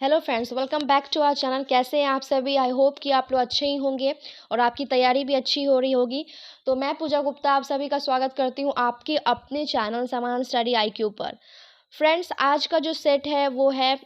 Hello friends, welcome back to our channel. कैसे हैं आप सभी? आई होप कि आप लोग अच्छे ही होंगे और आपकी तैयारी भी अच्छी हो रही होगी। तो मैं पूजा गुप्ता आप सभी का स्वागत करती हूं आपके अपने चैनल समान स्टडी IQ पर। फ्रेंड्स, आज का जो सेट है वो है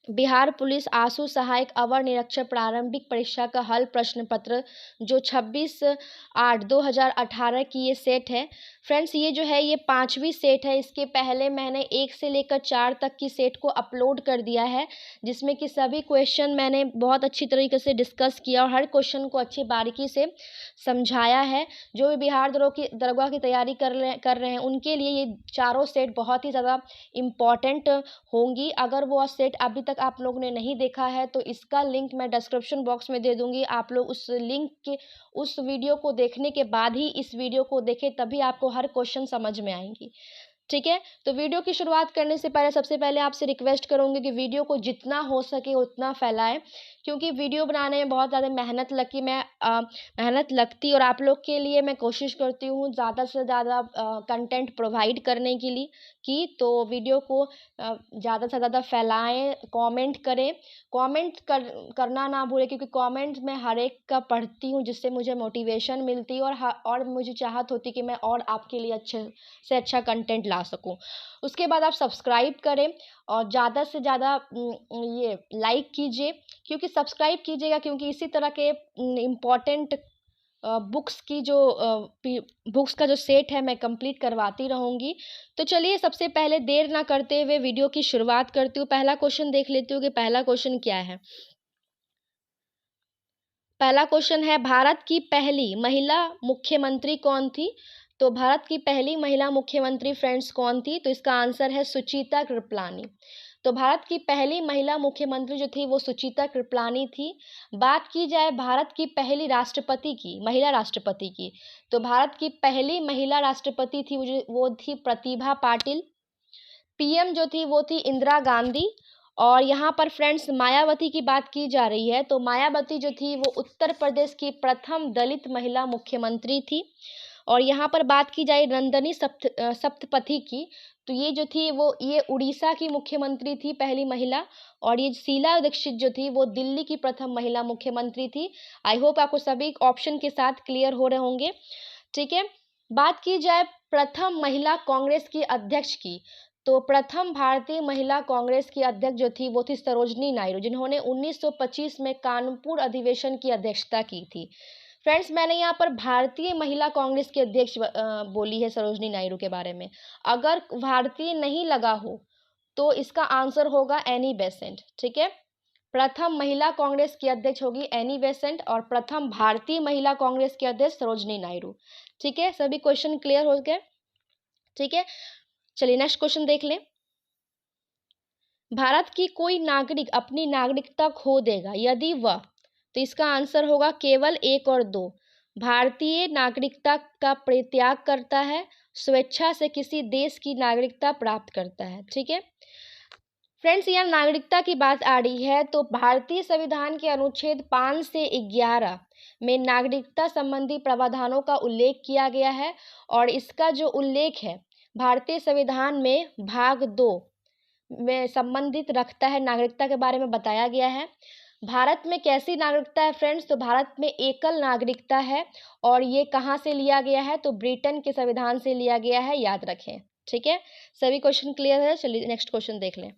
बिहार पुलिस आशु सहायक अवर निरीक्षक प्रारंभिक परीक्षा का हल प्रश्न पत्र, जो 26/8/2018 की ये सेट है। फ्रेंड्स, ये जो है ये 5वीं सेट है। इसके पहले मैंने 1 से लेकर 4 तक की सेट को अपलोड कर दिया है, जिसमें कि सभी क्वेश्चन मैंने बहुत अच्छी तरीके से डिस्कस किया और हर क्वेश्चन को अच्छी बारीकी से समझाया है। जो भी बिहार दरोगा की तैयारी कर रहे हैं उनके लिए ये चारों सेट बहुत ही ज़्यादा इम्पॉर्टेंट होंगी। अगर वो सेट अभी तक आप लोगों ने नहीं देखा है तो इसका लिंक मैं डिस्क्रिप्शन बॉक्स में दे दूंगी। आप लोग उस लिंक के उस वीडियो को देखने के बाद ही इस वीडियो को देखें, तभी आपको हर क्वेश्चन समझ में आएंगी। ठीक है, तो वीडियो की शुरुआत करने से पहले सबसे पहले आपसे रिक्वेस्ट करूंगी कि वीडियो को जितना हो सके उतना फैलाएं, क्योंकि वीडियो बनाने में बहुत ज़्यादा मेहनत लगती और आप लोग के लिए मैं कोशिश करती हूँ ज़्यादा से ज़्यादा कंटेंट प्रोवाइड करने के लिए तो वीडियो को ज़्यादा से ज़्यादा फैलाएं, कमेंट करें। करना ना भूलें, क्योंकि कमेंट मैं हर एक का पढ़ती हूँ, जिससे मुझे मोटिवेशन मिलती है और मुझे चाहत होती कि मैं और आपके लिए अच्छे से अच्छा कंटेंट ला सकूं। उसके बाद आप सब्सक्राइब करें और ज़्यादा से ज़्यादा ये लाइक कीजिए, क्योंकि सब्सक्राइब कीजिएगा, क्योंकि इसी तरह के इम्पॉर्टेंट बुक्स का जो सेट है मैं कंप्लीट करवाती रहूँगी। तो चलिए सबसे पहले देर ना करते हुए वीडियो की शुरुआत करती हूँ। पहला क्वेश्चन देख लेती हूँ कि पहला क्वेश्चन क्या है। पहला क्वेश्चन है, भारत की पहली महिला मुख्यमंत्री कौन थी? तो भारत की पहली महिला मुख्यमंत्री फ्रेंड्स कौन थी? तो इसका आंसर है सुचिता कृपलानी। तो भारत की पहली महिला मुख्यमंत्री जो थी वो सुचिता कृपलानी थी। बात की जाए भारत की पहली राष्ट्रपति की, महिला राष्ट्रपति की, तो भारत की पहली महिला राष्ट्रपति थी वो थी प्रतिभा पाटिल। PM जो थी वो थी इंदिरा गांधी। और यहाँ पर फ्रेंड्स मायावती की बात की जा रही है, तो मायावती जो थी वो उत्तर प्रदेश की प्रथम दलित महिला मुख्यमंत्री थी। और यहाँ पर बात की जाए नंदनी सप्तपथी की, तो ये जो थी वो ये उड़ीसा की मुख्यमंत्री थी, पहली महिला। और ये शीला दीक्षित जो थी वो दिल्ली की प्रथम महिला मुख्यमंत्री थी। आई होप आपको सभी ऑप्शन के साथ क्लियर हो रहे होंगे। ठीक है, बात की जाए प्रथम महिला कांग्रेस की अध्यक्ष की, तो प्रथम भारतीय महिला कांग्रेस की अध्यक्ष जो थी वो थी सरोजनी नायडू, जिन्होंने 1925 में कानपुर अधिवेशन की अध्यक्षता की थी। फ्रेंड्स, मैंने यहाँ पर भारतीय महिला कांग्रेस के अध्यक्ष बोली है सरोजनी नायडू के बारे में। अगर भारतीय नहीं लगा हो तो इसका आंसर होगा एनी बेसेंट। ठीक है, प्रथम महिला कांग्रेस की अध्यक्ष होगी एनी बेसेंट और प्रथम भारतीय महिला कांग्रेस की अध्यक्ष सरोजनी नायडू। ठीक है, सभी क्वेश्चन क्लियर हो गए? ठीक है, चलिए नेक्स्ट क्वेश्चन देख लें। भारत की कोई नागरिक अपनी नागरिकता खो देगा यदि वह, तो इसका आंसर होगा केवल 1 और 2। भारतीय नागरिकता का परित्याग करता है, स्वेच्छा से किसी देश की नागरिकता प्राप्त करता है। ठीक है फ्रेंड्स, यहाँ नागरिकता की बात आ रही है, तो भारतीय संविधान के अनुच्छेद 5 से 11 में नागरिकता संबंधी प्रावधानों का उल्लेख किया गया है। और इसका जो उल्लेख है भारतीय संविधान में भाग 2 में संबंधित रखता है, नागरिकता के बारे में बताया गया है। भारत में कैसी नागरिकता है फ्रेंड्स? तो भारत में एकल नागरिकता है। और ये कहाँ से लिया गया है? तो ब्रिटेन के संविधान से लिया गया है, याद रखें। ठीक है, सभी क्वेश्चन क्लियर है? चलिए नेक्स्ट क्वेश्चन देख लें।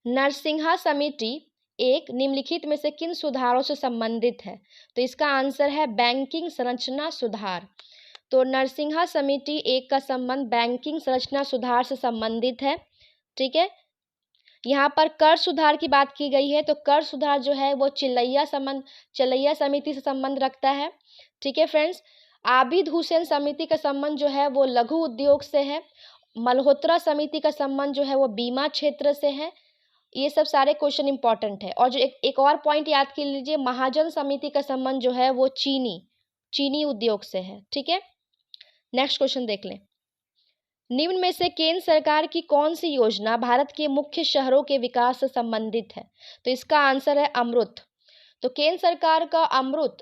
नरसिंहा समिति एक निम्नलिखित में से किन सुधारों से संबंधित है? तो इसका आंसर है बैंकिंग संरचना सुधार। तो नरसिंहा समिति एक का संबंध बैंकिंग संरचना सुधार से संबंधित है। ठीक है, यहाँ पर कर सुधार की बात की गई है, तो कर सुधार जो है वो चिल्लैया समिति से संबंध रखता है। ठीक है फ्रेंड्स, आबिद हुसैन समिति का संबंध जो है वो लघु उद्योग से है। मल्होत्रा समिति का संबंध जो है वो बीमा क्षेत्र से है। ये सब सारे क्वेश्चन इंपॉर्टेंट है। और जो एक और पॉइंट याद कर लीजिए, महाजन समिति का संबंध जो है वो चीनी उद्योग से है। ठीक है, नेक्स्ट क्वेश्चन देख लें। निम्न में से केंद्र सरकार की कौन सी योजना भारत के मुख्य शहरों के विकास से संबंधित है? तो इसका आंसर है अमृत। तो केंद्र सरकार का AMRUT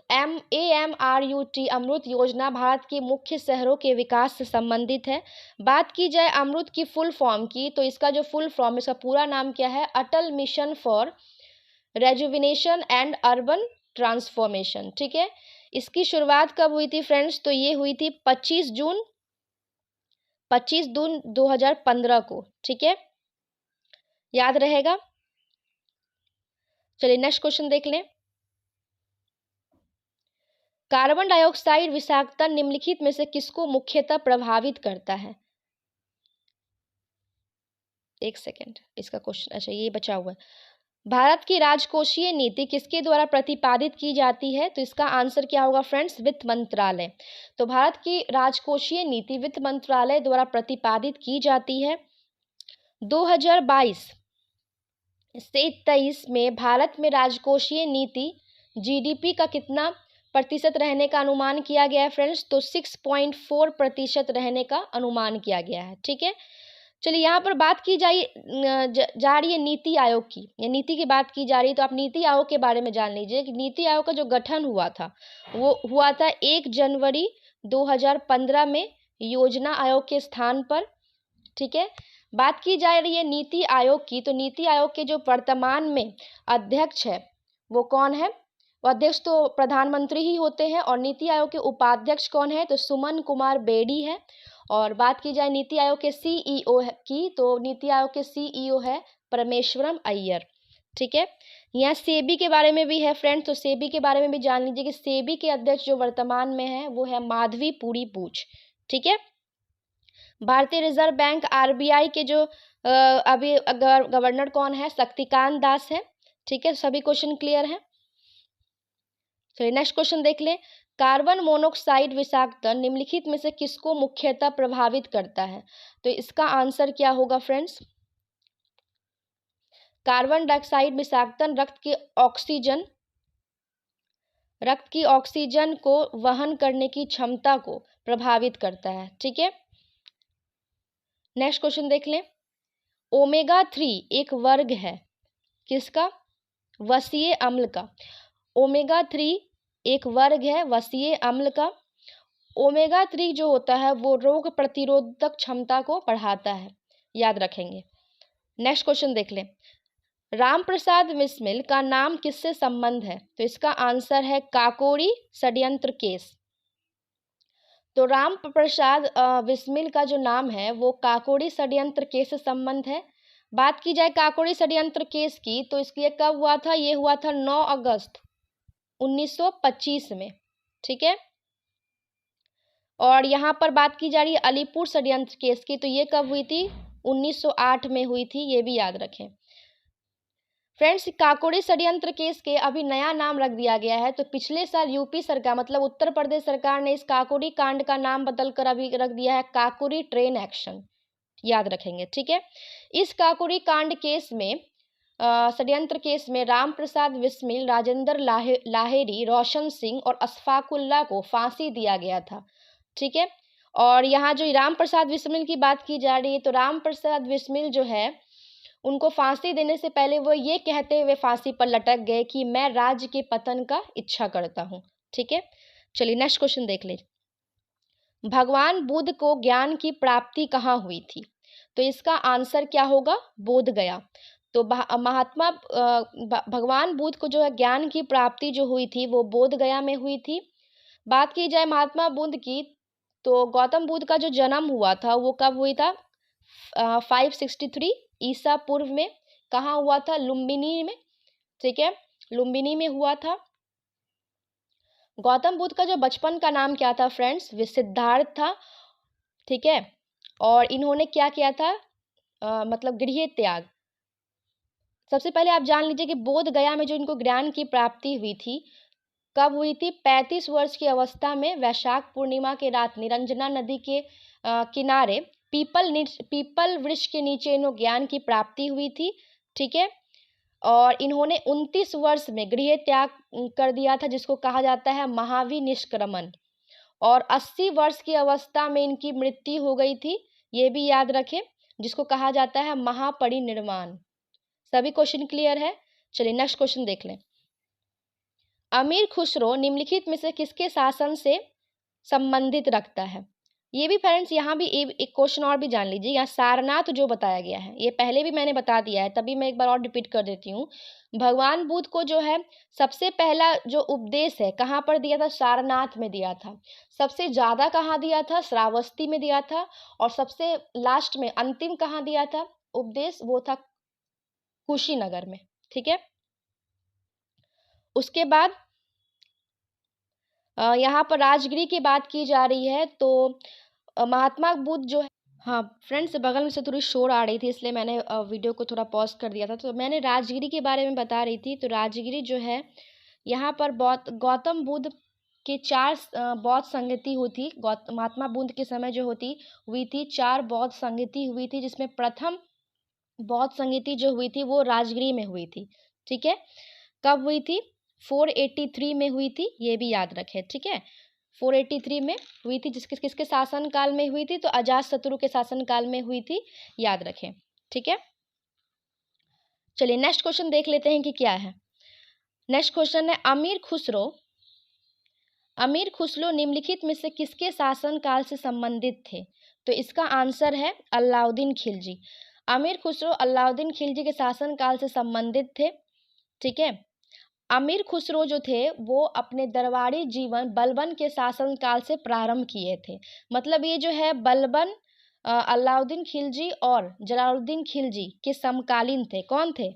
अमृत योजना भारत के मुख्य शहरों के विकास से संबंधित है। बात की जाए अमृत की फुल फॉर्म की, तो इसका जो फुल फॉर्म, इसका पूरा नाम क्या है? Atal mission for rejuvenation and urban transformation. ठीक है, इसकी शुरुआत कब हुई थी फ्रेंड्स? तो ये हुई थी 25 जून 2015 को। ठीक है, याद रहेगा। चलिए नेक्स्ट क्वेश्चन देख लें। कार्बन डाइऑक्साइड विषाक्तता निम्नलिखित में से किसको मुख्यतः प्रभावित करता है? एक सेकेंड, इसका क्वेश्चन, अच्छा ये बचा हुआ है। भारत की राजकोषीय नीति किसके द्वारा प्रतिपादित की जाती है? तो इसका आंसर क्या होगा फ्रेंड्स? वित्त मंत्रालय। तो भारत की राजकोषीय नीति वित्त मंत्रालय द्वारा प्रतिपादित की जाती है। 2022 से 23 में भारत में राजकोषीय नीति जीडीपी का कितना प्रतिशत रहने का अनुमान किया गया है फ्रेंड्स? तो 6.4% रहने का अनुमान किया गया है। ठीक है, चलिए यहाँ पर बात की जा रही है नीति आयोग की, या नीति की बात की जा रही है, तो आप नीति आयोग के बारे में जान लीजिए कि नीति आयोग का जो गठन हुआ था वो हुआ था 1 जनवरी 2015 में योजना आयोग के स्थान पर। ठीक है, बात की जा रही है नीति आयोग की, तो नीति आयोग के जो वर्तमान में अध्यक्ष है वो कौन है? वो अध्यक्ष तो प्रधानमंत्री ही होते हैं, और नीति आयोग के उपाध्यक्ष कौन है? तो सुमन कुमार बेदी है। और बात की जाए नीति आयोग के सीईओ की, तो नीति आयोग के सीईओ है परमेश्वरम अय्यर। ठीक है, यहाँ सेबी के बारे में भी है फ्रेंड्स, तो सेबी के बारे में भी जान लीजिए कि सेबी के अध्यक्ष जो वर्तमान में है वो है माधवी पुरी पूछ। ठीक है, भारतीय रिजर्व बैंक आरबीआई के जो अभी गवर्नर कौन है? शक्तिकांत दास है। ठीक है, सभी क्वेश्चन क्लियर है। चलिए नेक्स्ट क्वेश्चन देख लें। कार्बन मोनोऑक्साइड विषाक्तता निम्नलिखित में से किसको मुख्यतः प्रभावित करता है? तो इसका आंसर क्या होगा फ्रेंड्स? कार्बन डाइऑक्साइड विषाक्तता रक्त की ऑक्सीजन को वहन करने की क्षमता को प्रभावित करता है। ठीक है, नेक्स्ट क्वेश्चन देख लें। ओमेगा 3 एक वर्ग है किसका? वसीय अम्ल का। ओमेगा 3 एक वर्ग है वसीय अम्ल का। ओमेगा 3 जो होता है वो रोग प्रतिरोधक क्षमता को बढ़ाता है, याद रखेंगे। नेक्स्ट क्वेश्चन देख लें। राम प्रसाद बिस्मिल का नाम किससे संबंध है? तो इसका आंसर है काकोरी षड्यंत्र केस। तो राम प्रसाद बिस्मिल का जो नाम है वो काकोरी षड्यंत्र केस से संबंध है। बात की जाए काकोरी षड्यंत्र केस की, तो इसलिए कब हुआ था? ये हुआ था 9 अगस्त 1925 में। ठीक है, और यहाँ पर बात की जा रही है अलीपुर षड्यंत्र केस की, तो ये कब हुई थी? 1908 में हुई थी, ये भी याद रखें फ्रेंड्स। काकोरी षड्यंत्र केस के अभी नया नाम रख दिया गया है। तो पिछले साल यूपी सरकार मतलब उत्तर प्रदेश सरकार ने इस काकोरी कांड का नाम बदलकर अभी रख दिया है काकोरी ट्रेन एक्शन, याद रखेंगे। ठीक है, इस काकोरी कांड केस में षड्यंत्र केस में राम प्रसाद बिस्मिल, राजेंद्र लाहेरी, रोशन सिंह और अशफाकुल्ला को फांसी दिया गया था। ठीक है, और यहाँ जो राम प्रसाद बिस्मिल की बात की जा रही है, तो राम प्रसाद बिस्मिल जो है उनको फांसी देने से पहले वो ये कहते हुए फांसी पर लटक गए कि मैं राज्य के पतन का इच्छा करता हूँ। ठीक है, चलिए नेक्स्ट क्वेश्चन देख ले। भगवान बुद्ध को ज्ञान की प्राप्ति कहाँ हुई थी? तो इसका आंसर क्या होगा? बोध गया। तो भगवान बुद्ध को जो है ज्ञान की प्राप्ति जो हुई थी वो बोध गया में हुई थी। बात की जाए महात्मा बुद्ध की, तो गौतम बुद्ध का जो जन्म हुआ था वो कब हुई था? 563 ईसा पूर्व में। कहाँ हुआ था? लुम्बिनी में। ठीक है, लुम्बिनी में हुआ था। गौतम बुद्ध का जो बचपन का नाम क्या था फ्रेंड्स? सिद्धार्थ था। ठीक है, और इन्होंने क्या किया था? मतलब गृह त्याग। सबसे पहले आप जान लीजिए कि बोध गया में जो इनको ज्ञान की प्राप्ति हुई थी कब हुई थी? 35 वर्ष की अवस्था में वैशाख पूर्णिमा के रात निरंजना नदी के किनारे पीपल वृक्ष के नीचे इन्हों ज्ञान की प्राप्ति हुई थी। ठीक है, और इन्होंने 29 वर्ष में गृह त्याग कर दिया था जिसको कहा जाता है महाविनिष्क्रमण, और 80 वर्ष की अवस्था में इनकी मृत्यु हो गई थी, ये भी याद रखें, जिसको कहा जाता है महापरिनिर्वाण। सभी क्वेश्चन क्लियर है? चलिए नेक्स्ट क्वेश्चन देख लें। अमीर खुसरो निम्नलिखित में से किसके शासन से संबंधित रखता है? ये भी फ्रेंड्स यहाँ भी एक क्वेश्चन और भी जान लीजिए। यहाँ सारनाथ जो बताया गया है, ये पहले भी मैंने बता दिया है, तभी मैं एक बार और रिपीट कर देती हूँ। भगवान बुद्ध को जो है सबसे पहला जो उपदेश है कहाँ पर दिया था? सारनाथ में दिया था। सबसे ज्यादा कहाँ दिया था? श्रावस्ती में दिया था। और सबसे लास्ट में अंतिम कहाँ दिया था उपदेश? वो था कुशीनगर में। ठीक है, उसके बाद यहाँ पर राजगिरी की बात की जा रही है। तो महात्मा बुद्ध जो है, हाँ फ्रेंड्स, बगल में से थोड़ी शोर आ रही थी, इसलिए मैंने वीडियो को थोड़ा पॉज कर दिया था। तो मैंने राजगिरी के बारे में बता रही थी। तो राजगिरी जो है यहाँ पर गौतम बुद्ध के चार बौद्ध संगति हुई थी। महात्मा बुद्ध के समय जो होती हुई थी, चार बौद्ध संगति हुई थी, जिसमें प्रथम बौद्ध संगति जो हुई थी वो राजगिरी में हुई थी। ठीक है, कब हुई थी? 483 में हुई थी, ये भी याद रखें। ठीक है, 483 में हुई थी। जिसके किसके शासन काल में हुई थी? तो अजातशत्रु के शासन काल में हुई थी, याद रखें। ठीक है, चलिए नेक्स्ट क्वेश्चन देख लेते हैं कि क्या है। नेक्स्ट क्वेश्चन है, अमीर खुसरो निम्नलिखित में से किसके शासन काल से संबंधित थे? तो इसका आंसर है अलाउद्दीन खिलजी। अमीर खुसरो अलाउद्दीन खिलजी के शासन काल से संबंधित थे। ठीक है, अमीर खुसरो जो थे वो अपने दरबारी जीवन बलबन के शासन काल से प्रारंभ किए थे। मतलब ये जो है बलबन अलाउद्दीन खिलजी और जलालुद्दीन खिलजी के समकालीन थे। कौन थे?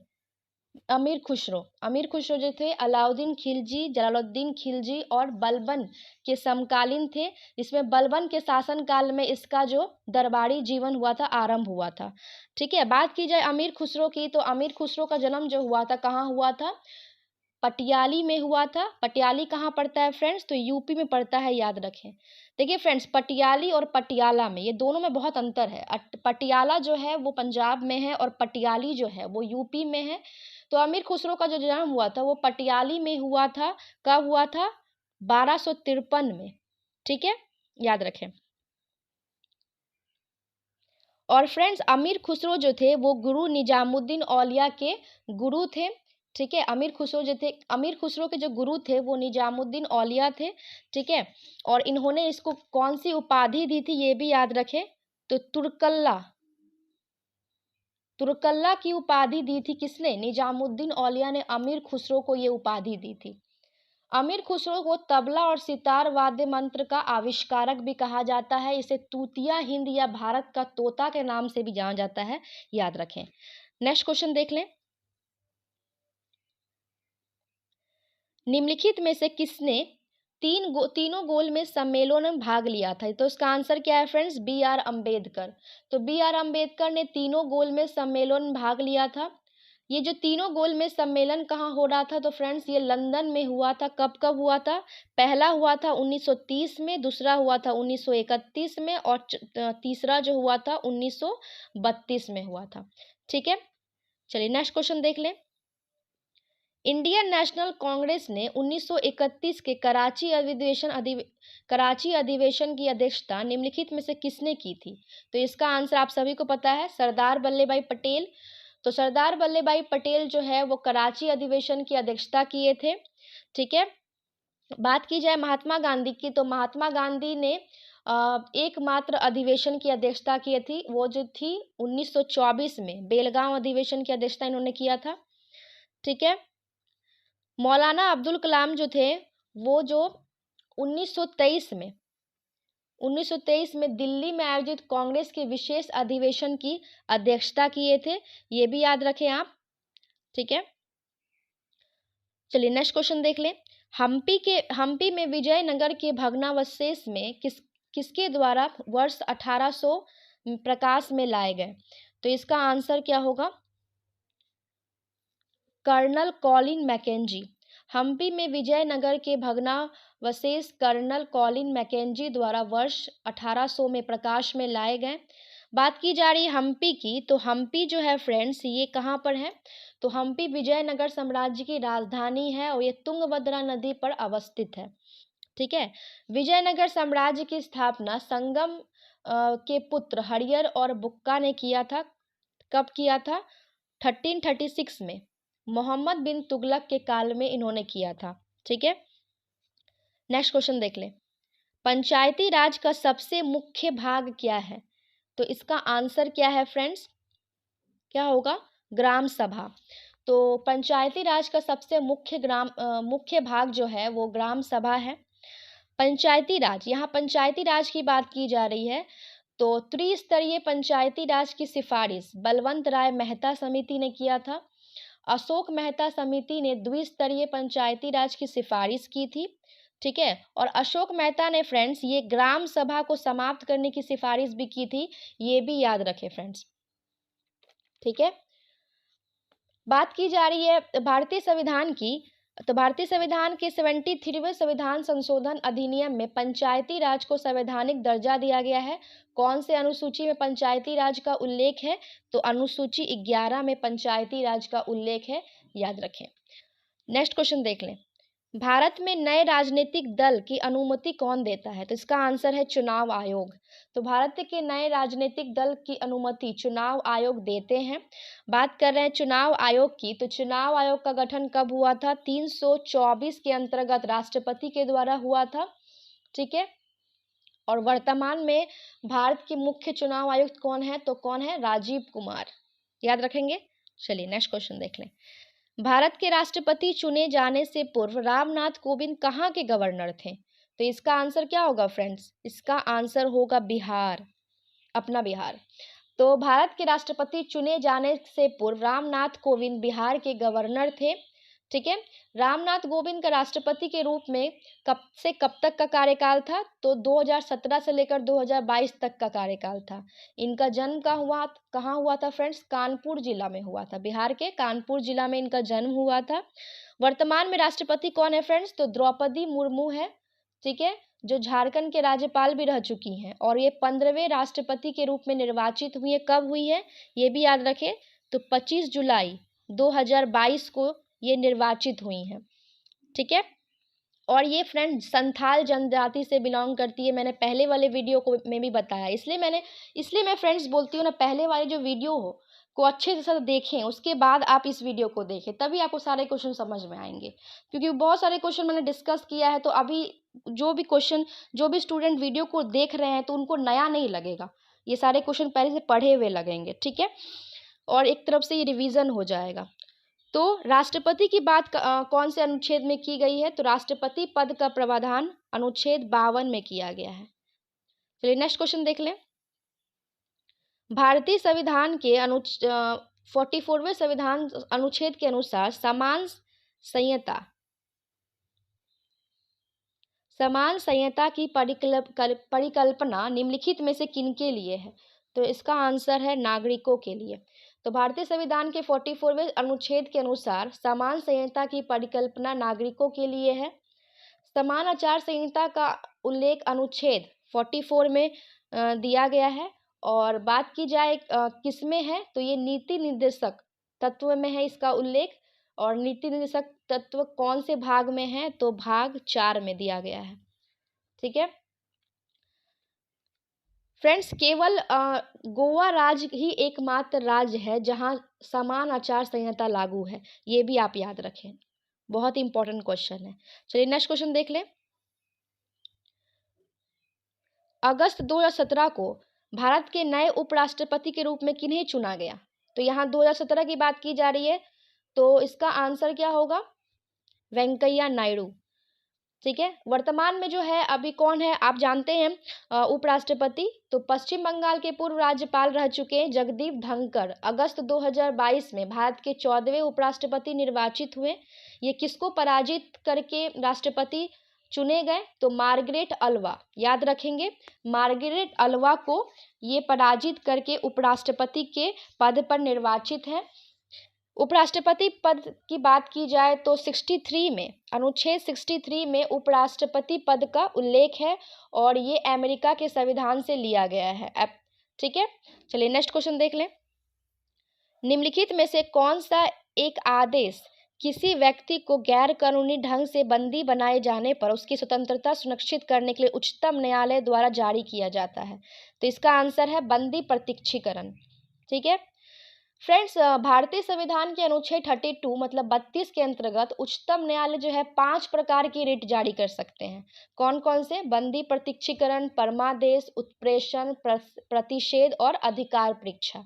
अमीर खुसरो जो थे अलाउद्दीन खिलजी, जलालुद्दीन खिलजी और बलबन के समकालीन थे, जिसमें बलबन के शासन काल में इसका जो दरबारी जीवन हुआ था आरंभ हुआ था। ठीक है, बात की जाए अमीर खुसरो की, तो अमीर खुसरो का जन्म जो हुआ था कहाँ हुआ था? पटियाली में हुआ था। पटियाली कहाँ पड़ता है फ्रेंड्स? तो यूपी में पड़ता है, याद रखें। देखिए फ्रेंड्स, पटियाली और पटियाला में, ये दोनों में बहुत अंतर है। पटियाला जो है वो पंजाब में है और पटियाली जो है वो यूपी में है। तो अमीर खुसरो का जो जन्म हुआ था वो पटियाली में हुआ था। कब हुआ था? 1253 में। ठीक है, याद रखें। और फ्रेंड्स, अमीर खुसरो जो थे वो गुरु निजामुद्दीन औलिया के गुरु थे। ठीक है, अमीर खुसरो के जो गुरु थे वो निजामुद्दीन औलिया थे। ठीक है, और इन्होंने इसको कौन सी उपाधि दी थी ये भी याद रखें। तो तुर्कल्ला की उपाधि दी थी किसने? निजामुद्दीन औलिया ने अमीर खुसरो को ये उपाधि दी थी। अमीर खुसरो को तबला और सितार वाद्य मंत्र का आविष्कारक भी कहा जाता है। इसे तूतिया हिंद या भारत का तोता के नाम से भी जाना जाता है, याद रखें। नेक्स्ट क्वेश्चन देख लें। निम्नलिखित में से किसने तीनों गोल में सम्मेलन में भाग लिया था? तो इसका आंसर क्या है फ्रेंड्स? B are Ambedkar. तो बी आर अम्बेडकर ने तीनों गोल में सम्मेलन में भाग लिया था। ये जो तीनों गोल में सम्मेलन कहाँ हो रहा था? तो फ्रेंड्स ये लंदन में हुआ था। कब कब हुआ था? पहला हुआ था 1930 में, दूसरा हुआ था 1931 में और तीसरा जो हुआ था 1932 में हुआ था। ठीक है, चलिए नेक्स्ट क्वेश्चन देख लें। इंडियन नेशनल कांग्रेस ने 1931 के कराची अधिवेशन की अध्यक्षता निम्नलिखित में से किसने की थी? तो इसका आंसर आप सभी को पता है, सरदार वल्लभ भाई पटेल। तो सरदार वल्लभ भाई पटेल जो है वो कराची अधिवेशन की अध्यक्षता किए थे। ठीक है, बात की जाए महात्मा गांधी की, तो महात्मा गांधी ने एकमात्र अधिवेशन की अध्यक्षता की थी, वो जो थी 1924 में बेलगांव अधिवेशन की अध्यक्षता इन्होंने किया था। ठीक है, मौलाना अब्दुल कलाम जो थे वो जो 1923 में दिल्ली में आयोजित कांग्रेस के विशेष अधिवेशन की अध्यक्षता किए थे, ये भी याद रखें आप। ठीक है, चलिए नेक्स्ट क्वेश्चन देख लें। हम्पी में विजयनगर के भग्नावशेष में किसके द्वारा वर्ष 1800 प्रकाश में लाए गए? तो इसका आंसर क्या होगा? Colonel Colin McKenzie. हम्पी में विजयनगर के भग्नावशेष कर्नल कॉलिन मैकेंजी द्वारा वर्ष 1800 में प्रकाश में लाए गए। बात की जा रही है हम्पी की, तो हम्पी जो है फ्रेंड्स ये कहाँ पर है? तो हम्पी विजयनगर साम्राज्य की राजधानी है और ये तुंगभद्रा नदी पर अवस्थित है। ठीक है, विजयनगर साम्राज्य की स्थापना संगम के पुत्र हरियर और बुक्का ने किया था। कब किया था? 1336 में, मोहम्मद बिन तुगलक के काल में इन्होंने किया था। ठीक है, नेक्स्ट क्वेश्चन देख लें। पंचायती राज का सबसे मुख्य भाग क्या है? तो इसका आंसर क्या है फ्रेंड्स? क्या होगा? ग्राम सभा। तो पंचायती राज का सबसे मुख्य भाग जो है वो ग्राम सभा है। पंचायती राज, यहाँ पंचायती राज की बात की जा रही है। तो त्रिस्तरीय पंचायती राज की सिफारिश बलवंत राय मेहता समिति ने किया था। अशोक मेहता समिति ने द्विस्तरीय पंचायती राज की सिफारिश की थी। ठीक है, और अशोक मेहता ने फ्रेंड्स ये ग्राम सभा को समाप्त करने की सिफारिश भी की थी, ये भी याद रखें फ्रेंड्स। ठीक है, बात की जा रही है भारतीय संविधान की। तो भारतीय संविधान के 73वें संविधान संशोधन अधिनियम में पंचायती राज को संवैधानिक दर्जा दिया गया है। कौन से अनुसूची में पंचायती राज का उल्लेख है? तो अनुसूची 11 में पंचायती राज का उल्लेख है, याद रखें। नेक्स्ट क्वेश्चन देख लें। भारत में नए राजनीतिक दल की अनुमति कौन देता है? तो इसका आंसर है चुनाव आयोग। तो भारत के नए राजनीतिक दल की अनुमति चुनाव आयोग देते हैं। बात कर रहे हैं चुनाव आयोग की, तो चुनाव आयोग का गठन कब हुआ था? 324 के अंतर्गत राष्ट्रपति के द्वारा हुआ था। ठीक है, और वर्तमान में भारत के मुख्य चुनाव आयुक्त कौन है? तो कौन है? राजीव कुमार, याद रखेंगे। चलिए नेक्स्ट क्वेश्चन देख लें। भारत के राष्ट्रपति चुने जाने से पूर्व रामनाथ कोविंद कहाँ के गवर्नर थे? तो इसका आंसर क्या होगा फ्रेंड्स? इसका आंसर होगा बिहार, अपना बिहार। तो भारत के राष्ट्रपति चुने जाने से पूर्व रामनाथ कोविंद बिहार के गवर्नर थे। ठीक है, रामनाथ कोविंद का राष्ट्रपति के रूप में कब से कब तक का कार्यकाल था? तो 2017 से लेकर 2022 तक का कार्यकाल था। इनका जन्म कहाँ हुआ था फ्रेंड्स? कानपुर जिला में हुआ था। बिहार के कानपुर जिला में इनका जन्म हुआ था। वर्तमान में राष्ट्रपति कौन है फ्रेंड्स? तो द्रौपदी मुर्मू है। ठीक है, जो झारखंड के राज्यपाल भी रह चुकी हैं, और ये 15वें राष्ट्रपति के रूप में निर्वाचित हुई है। कब हुई है ये भी याद रखें, तो 25 जुलाई 2022 को ये निर्वाचित हुई हैं। ठीक है, और ये फ्रेंड संथाल जनजाति से बिलोंग करती है। मैंने पहले वाले वीडियो को में भी बताया, इसलिए मैं फ्रेंड्स बोलती हूँ ना, पहले वाले जो वीडियो हो को अच्छे से देखें, उसके बाद आप इस वीडियो को देखें, तभी आपको सारे क्वेश्चन समझ में आएंगे। क्योंकि बहुत सारे क्वेश्चन मैंने डिस्कस किया है, तो अभी जो भी स्टूडेंट वीडियो को देख रहे हैं तो उनको नया नहीं लगेगा, ये सारे क्वेश्चन पहले से पढ़े हुए लगेंगे। ठीक है, और एक तरफ से ये रिवीजन हो जाएगा। तो राष्ट्रपति की बात कौन से अनुच्छेद में की गई है? तो राष्ट्रपति पद का प्रावधान अनुच्छेद 52 में किया गया है। चलिए नेक्स्ट क्वेश्चन देख लें। भारतीय संविधान के 44वें संविधान अनुच्छेद के अनुसार समान संहिता की परिकल्पना निम्नलिखित में से किनके लिए है? तो इसका आंसर है नागरिकों के लिए। तो भारतीय संविधान के 44वें अनुच्छेद के अनुसार समान संहिता की परिकल्पना नागरिकों के लिए है। समान आचार संहिता का उल्लेख अनुच्छेद 44 में दिया गया है। और बात की जाए किसमें है, तो ये नीति निर्देशक तत्व में है इसका उल्लेख। और नीति निर्देशक तत्व कौन से भाग में है? तो भाग 4 में दिया गया है। ठीक है फ्रेंड्स, केवल गोवा राज्य ही एकमात्र राज्य है जहां समान आचार संहिता लागू है, ये भी आप याद रखें, बहुत इंपॉर्टेंट क्वेश्चन है। चलिए नेक्स्ट क्वेश्चन देख लें। अगस्त 2017 को भारत के नए उपराष्ट्रपति के रूप में किन्हें चुना गया? तो यहाँ 2017 की बात की जा रही है, तो इसका आंसर क्या होगा? वेंकैया नायडू। ठीक है, वर्तमान में जो है अभी कौन है आप जानते हैं उपराष्ट्रपति? तो पश्चिम बंगाल के पूर्व राज्यपाल रह चुके हैं जगदीप धनखड़ अगस्त 2022 में भारत के 14वें उपराष्ट्रपति निर्वाचित हुए। ये किसको पराजित करके राष्ट्रपति चुने गए? तो मार्गरेट अल्वा, याद रखेंगे, मार्गरेट अल्वा को ये पराजित करके उपराष्ट्रपति के पद पर निर्वाचित है। उपराष्ट्रपति पद की बात की जाए तो 63 में, अनुच्छेद 63 में उपराष्ट्रपति पद का उल्लेख है, और ये अमेरिका के संविधान से लिया गया है। ठीक है, चलिए नेक्स्ट क्वेश्चन देख लें। निम्नलिखित में से कौन सा एक आदेश किसी व्यक्ति को गैर कानूनी ढंग से बंदी बनाए जाने पर उसकी स्वतंत्रता सुनिश्चित करने के लिए उच्चतम न्यायालय द्वारा जारी किया जाता है? तो इसका आंसर है बंदी प्रत्यक्षीकरण। ठीक है, फ्रेंड्स, भारतीय संविधान के अनुच्छेद 32 मतलब 32 के अंतर्गत उच्चतम न्यायालय जो है 5 प्रकार की रिट जारी कर सकते हैं। कौन कौन से? बंदी प्रत्यक्षीकरण, परमादेश, उत्प्रेषण, प्रतिषेध और अधिकार परीक्षा।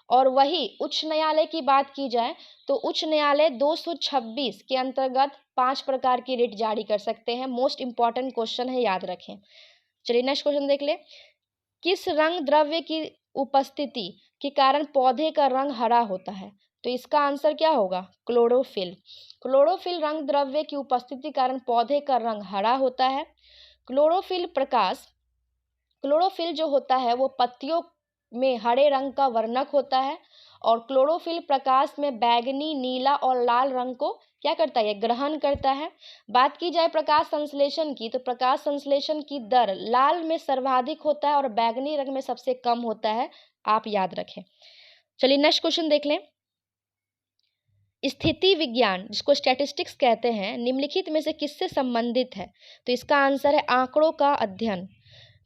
और वही उच्च न्यायालय की बात की जाए तो उच्च न्यायालय 226 के अंतर्गत 5 प्रकार की रिट जारी कर सकते हैं। मोस्ट इंपॉर्टेंट क्वेश्चन है, याद रखें। चलिए नेक्स्ट क्वेश्चन देख ले। किस रंग द्रव्य की उपस्थिति के कारण पौधे का रंग हरा होता है? तो इसका आंसर क्या होगा? क्लोरोफिल। क्लोरोफिल रंग द्रव्य की उपस्थिति के कारण पौधे का रंग हरा होता है। क्लोरोफिल जो होता है वो पत्तियों में हरे रंग का वर्णक होता है और क्लोरोफिल प्रकाश में बैगनी, नीला और लाल रंग को क्या करता है? ग्रहण करता है। बात की जाए प्रकाश संश्लेषण की तो प्रकाश संश्लेषण की दर लाल में सर्वाधिक होता है और बैगनी रंग में सबसे कम होता है, आप याद रखें। चलिए नेक्स्ट क्वेश्चन देख लें। स्थिति विज्ञान, जिसको स्टैटिस्टिक्स कहते हैं, निम्नलिखित में से किससे संबंधित है? तो इसका आंसर है आंकड़ों का अध्ययन।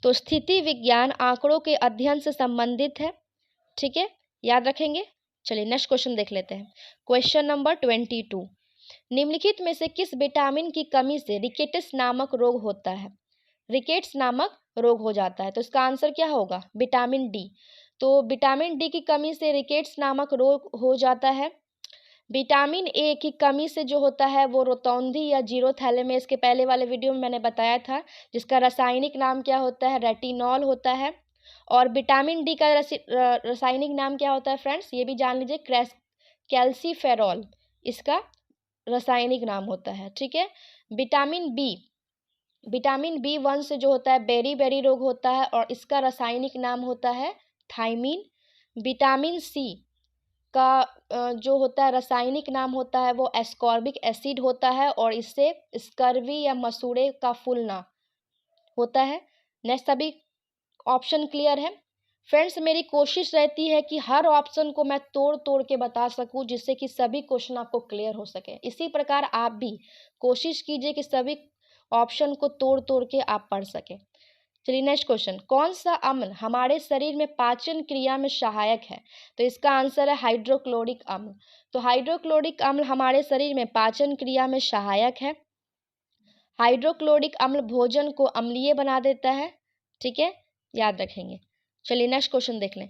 तो स्थिति विज्ञान आंकड़ों के अध्ययन से संबंधित है, ठीक है, याद रखेंगे। चलिए नेक्स्ट क्वेश्चन देख लेते हैं। क्वेश्चन नंबर 22, निम्नलिखित में से किस विटामिन की कमी से रिकेट्स नामक रोग होता है? रिकेट्स नामक रोग हो जाता है, तो इसका आंसर क्या होगा? Vitamin D. तो विटामिन डी की कमी से रिकेट्स नामक रोग हो जाता है। विटामिन ए की कमी से जो होता है वो रोतौंधी या जीरोथैलेमस, के पहले वाले वीडियो में मैंने बताया था, जिसका रासायनिक नाम क्या होता है? रेटिनॉल होता है। और विटामिन डी का रासायनिक नाम क्या होता है फ्रेंड्स? ये भी जान लीजिए, कैल्सीफेरॉल इसका रासायनिक नाम होता है, ठीक है। विटामिन बी 1 से जो होता है बेरी बेरी रोग होता है और इसका रासायनिक नाम होता है थायमीन। विटामिन सी का जो होता है रासायनिक नाम होता है वो एस्कॉर्बिक एसिड होता है और इससे स्कर्वी या मसूड़े का फूलना होता है। नेक्स्ट, सभी ऑप्शन क्लियर है? फ्रेंड्स, मेरी कोशिश रहती है कि हर ऑप्शन को मैं तोड़ तोड़ के बता सकूं जिससे कि सभी क्वेश्चन आपको क्लियर हो सके। इसी प्रकार आप भी कोशिश कीजिए कि सभी ऑप्शन को तोड़ तोड़ के आप पढ़ सकें। चलिए नेक्स्ट क्वेश्चन, कौन सा अम्ल हमारे शरीर में पाचन क्रिया में सहायक है? तो इसका आंसर है हाइड्रोक्लोरिक अम्ल। तो हाइड्रोक्लोरिक अम्ल हमारे शरीर में पाचन क्रिया में सहायक है। हाइड्रोक्लोरिक अम्ल भोजन को अम्लीय बना देता है, ठीक है, याद रखेंगे। चलिए नेक्स्ट क्वेश्चन देख लें।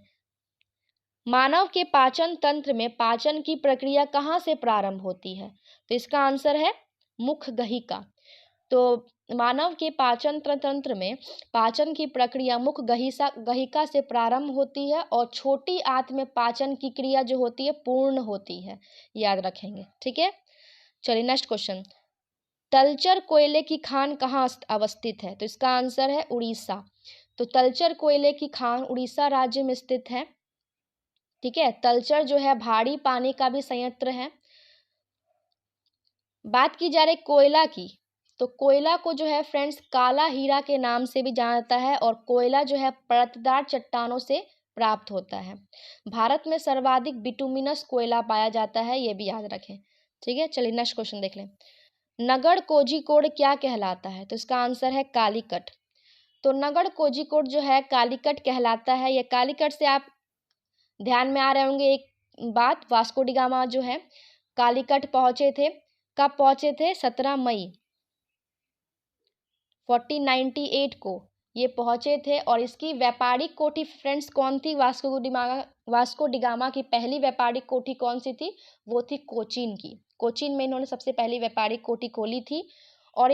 मानव के पाचन तंत्र में पाचन की प्रक्रिया कहाँ से प्रारंभ होती है? तो इसका आंसर है मुख गहिका। तो मानव के पाचन तंत्र में पाचन की प्रक्रिया मुख गहिका से प्रारंभ होती है और छोटी आंत में पाचन की क्रिया जो होती है पूर्ण होती है, याद रखेंगे, ठीक है। चलिए नेक्स्ट क्वेश्चन, तलचर कोयले की खान कहाँ अवस्थित है? तो इसका आंसर है उड़ीसा। तो तलचर कोयले की खान उड़ीसा राज्य में स्थित है, ठीक है। तलचर जो है भारी पानी का भी संयंत्र है। बात की जा रही कोयला की, तो कोयला को जो है फ्रेंड्स काला हीरा के नाम से भी जाना जाता है और कोयला जो है परतदार चट्टानों से प्राप्त होता है। भारत में सर्वाधिक बिटुमिनस कोयला पाया जाता है, ये भी याद रखें, ठीक है। चलिए नेक्स्ट क्वेश्चन देख लें। नगड़ कोझिकोड क्या कहलाता है? तो इसका आंसर है कालीकट। तो नगड़ कोझिकोड जो है कालीकट कहलाता है। ये कालीकट से आप ध्यान में आ रहे होंगे एक बात, वास्को डी गामा जो है कालीकट पहुंचे थे, कब पहुंचे थे? 17 मई 1498 को ये पहुंचे थे। और इसकी व्यापारिक कोठी फ्रेंड्स कौन थी? वास्को डी गामा की पहली व्यापारिक कोठी कौन सी थी? वो थी कोचीन की। कोचीन में इन्होंने सबसे पहली व्यापारिक कोठी खोली थी। और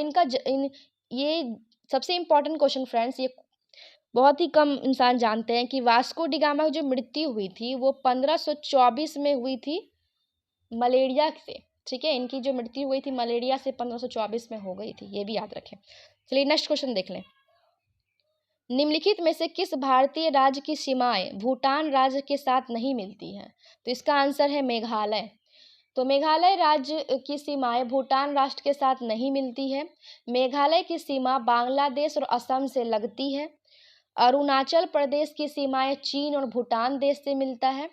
ये सबसे इम्पोर्टेंट क्वेश्चन फ्रेंड्स, ये बहुत ही कम इंसान जानते हैं कि वास्को डी गामा की जो मृत्यु हुई थी वो 1524 में हुई थी मलेरिया से, ठीक है। इनकी जो मृत्यु हुई थी मलेरिया से 1524 में हो गई थी, ये भी याद रखें। चलिए नेक्स्ट क्वेश्चन देख लें। निम्नलिखित में से किस भारतीय राज्य की सीमाएं भूटान राज्य के साथ नहीं मिलती हैं? तो इसका आंसर है मेघालय। तो मेघालय राज्य की सीमाएं भूटान राष्ट्र के साथ नहीं मिलती है। मेघालय की सीमा बांग्लादेश और असम से लगती है। अरुणाचल प्रदेश की सीमाएं चीन और भूटान देश से मिलता है।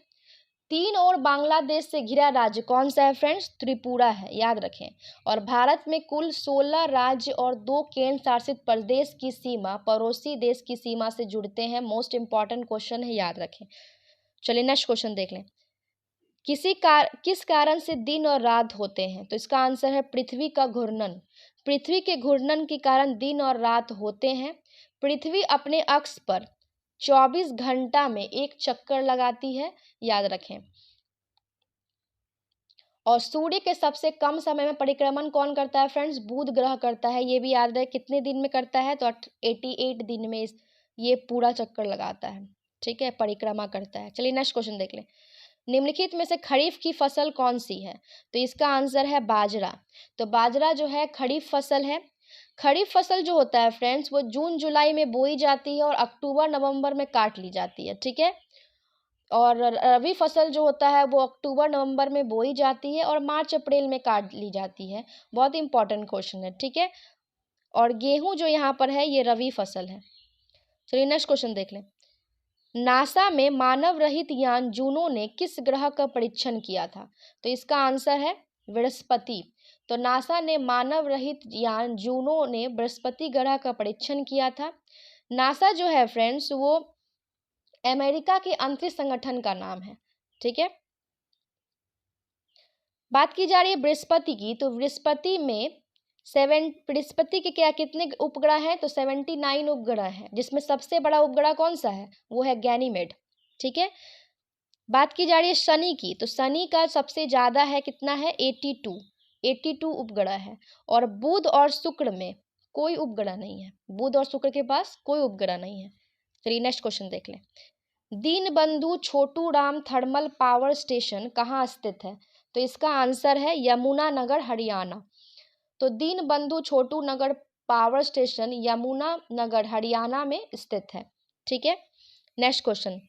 तीन और बांग्लादेश से घिरा राज्य कौन सा है फ्रेंड्स? त्रिपुरा है, याद रखें। और भारत में कुल 16 राज्य और 2 केंद्र शासित प्रदेश की सीमा पड़ोसी देश की सीमा से जुड़ते हैं। मोस्ट इंपॉर्टेंट क्वेश्चन है, याद रखें। चलिए नेक्स्ट क्वेश्चन देख लें। किस कारण से दिन और रात होते हैं? तो इसका आंसर है पृथ्वी का घूर्णन। पृथ्वी के घूर्णन के कारण दिन और रात होते हैं। पृथ्वी अपने अक्ष पर 24 घंटा में एक चक्कर लगाती है, याद रखें। और सूर्य के सबसे कम समय में परिक्रमण कौन करता है फ्रेंड्स? बुध ग्रह करता है। ये भी याद रहे कितने दिन में करता है? तो 88 दिन में ये पूरा चक्कर लगाता है। ठीक है, परिक्रमा करता है। चलिए नेक्स्ट क्वेश्चन देख लें। निम्नलिखित में से खरीफ की फसल कौन सी है? तो इसका आंसर है बाजरा। तो बाजरा जो है खरीफ फसल है। खरीफ फसल जो होता है फ्रेंड्स वो जून जुलाई में बोई जाती है और अक्टूबर नवंबर में काट ली जाती है। ठीक है, और रबी फसल जो होता है वो अक्टूबर नवंबर में बोई जाती है और मार्च अप्रैल में काट ली जाती है। बहुत इंपॉर्टेंट क्वेश्चन है। ठीक है, और गेहूं जो यहाँ पर है ये रबी फसल है। चलिए नेक्स्ट क्वेश्चन देख लें। नासा में मानव रहित यान जूनो ने किस ग्रह का परीक्षण किया था? तो इसका आंसर है बृहस्पति। तो नासा ने मानव रहित यान जूनो ने बृहस्पति ग्रह का परीक्षण किया था। नासा जो है फ्रेंड्स वो अमेरिका के अंतरिक्ष संगठन का नाम है। ठीक है, बात की जा रही है बृहस्पति की, तो बृहस्पति के क्या कितने उपग्रह हैं? तो 79 उपग्रह हैं, जिसमें सबसे बड़ा उपग्रह कौन सा है? वो है गैनीमेड। ठीक है, बात की जा रही है शनि की, तो शनि का सबसे ज्यादा है, कितना है? 82 उपग्रह है। और बुध और शुक्र में कोई उपग्रह नहीं है। बुध और शुक्र के पास कोई उपग्रह नहीं है। चलिए नेक्स्ट क्वेश्चन देख लें। Deenbandhu Chhotu Ram thermal power station कहाँ स्थित है? तो इसका आंसर है यमुनानगर, हरियाणा। तो दीनबंधु छोटू नगर पावर स्टेशन यमुनानगर, हरियाणा में स्थित है। ठीक है, नेक्स्ट क्वेश्चन।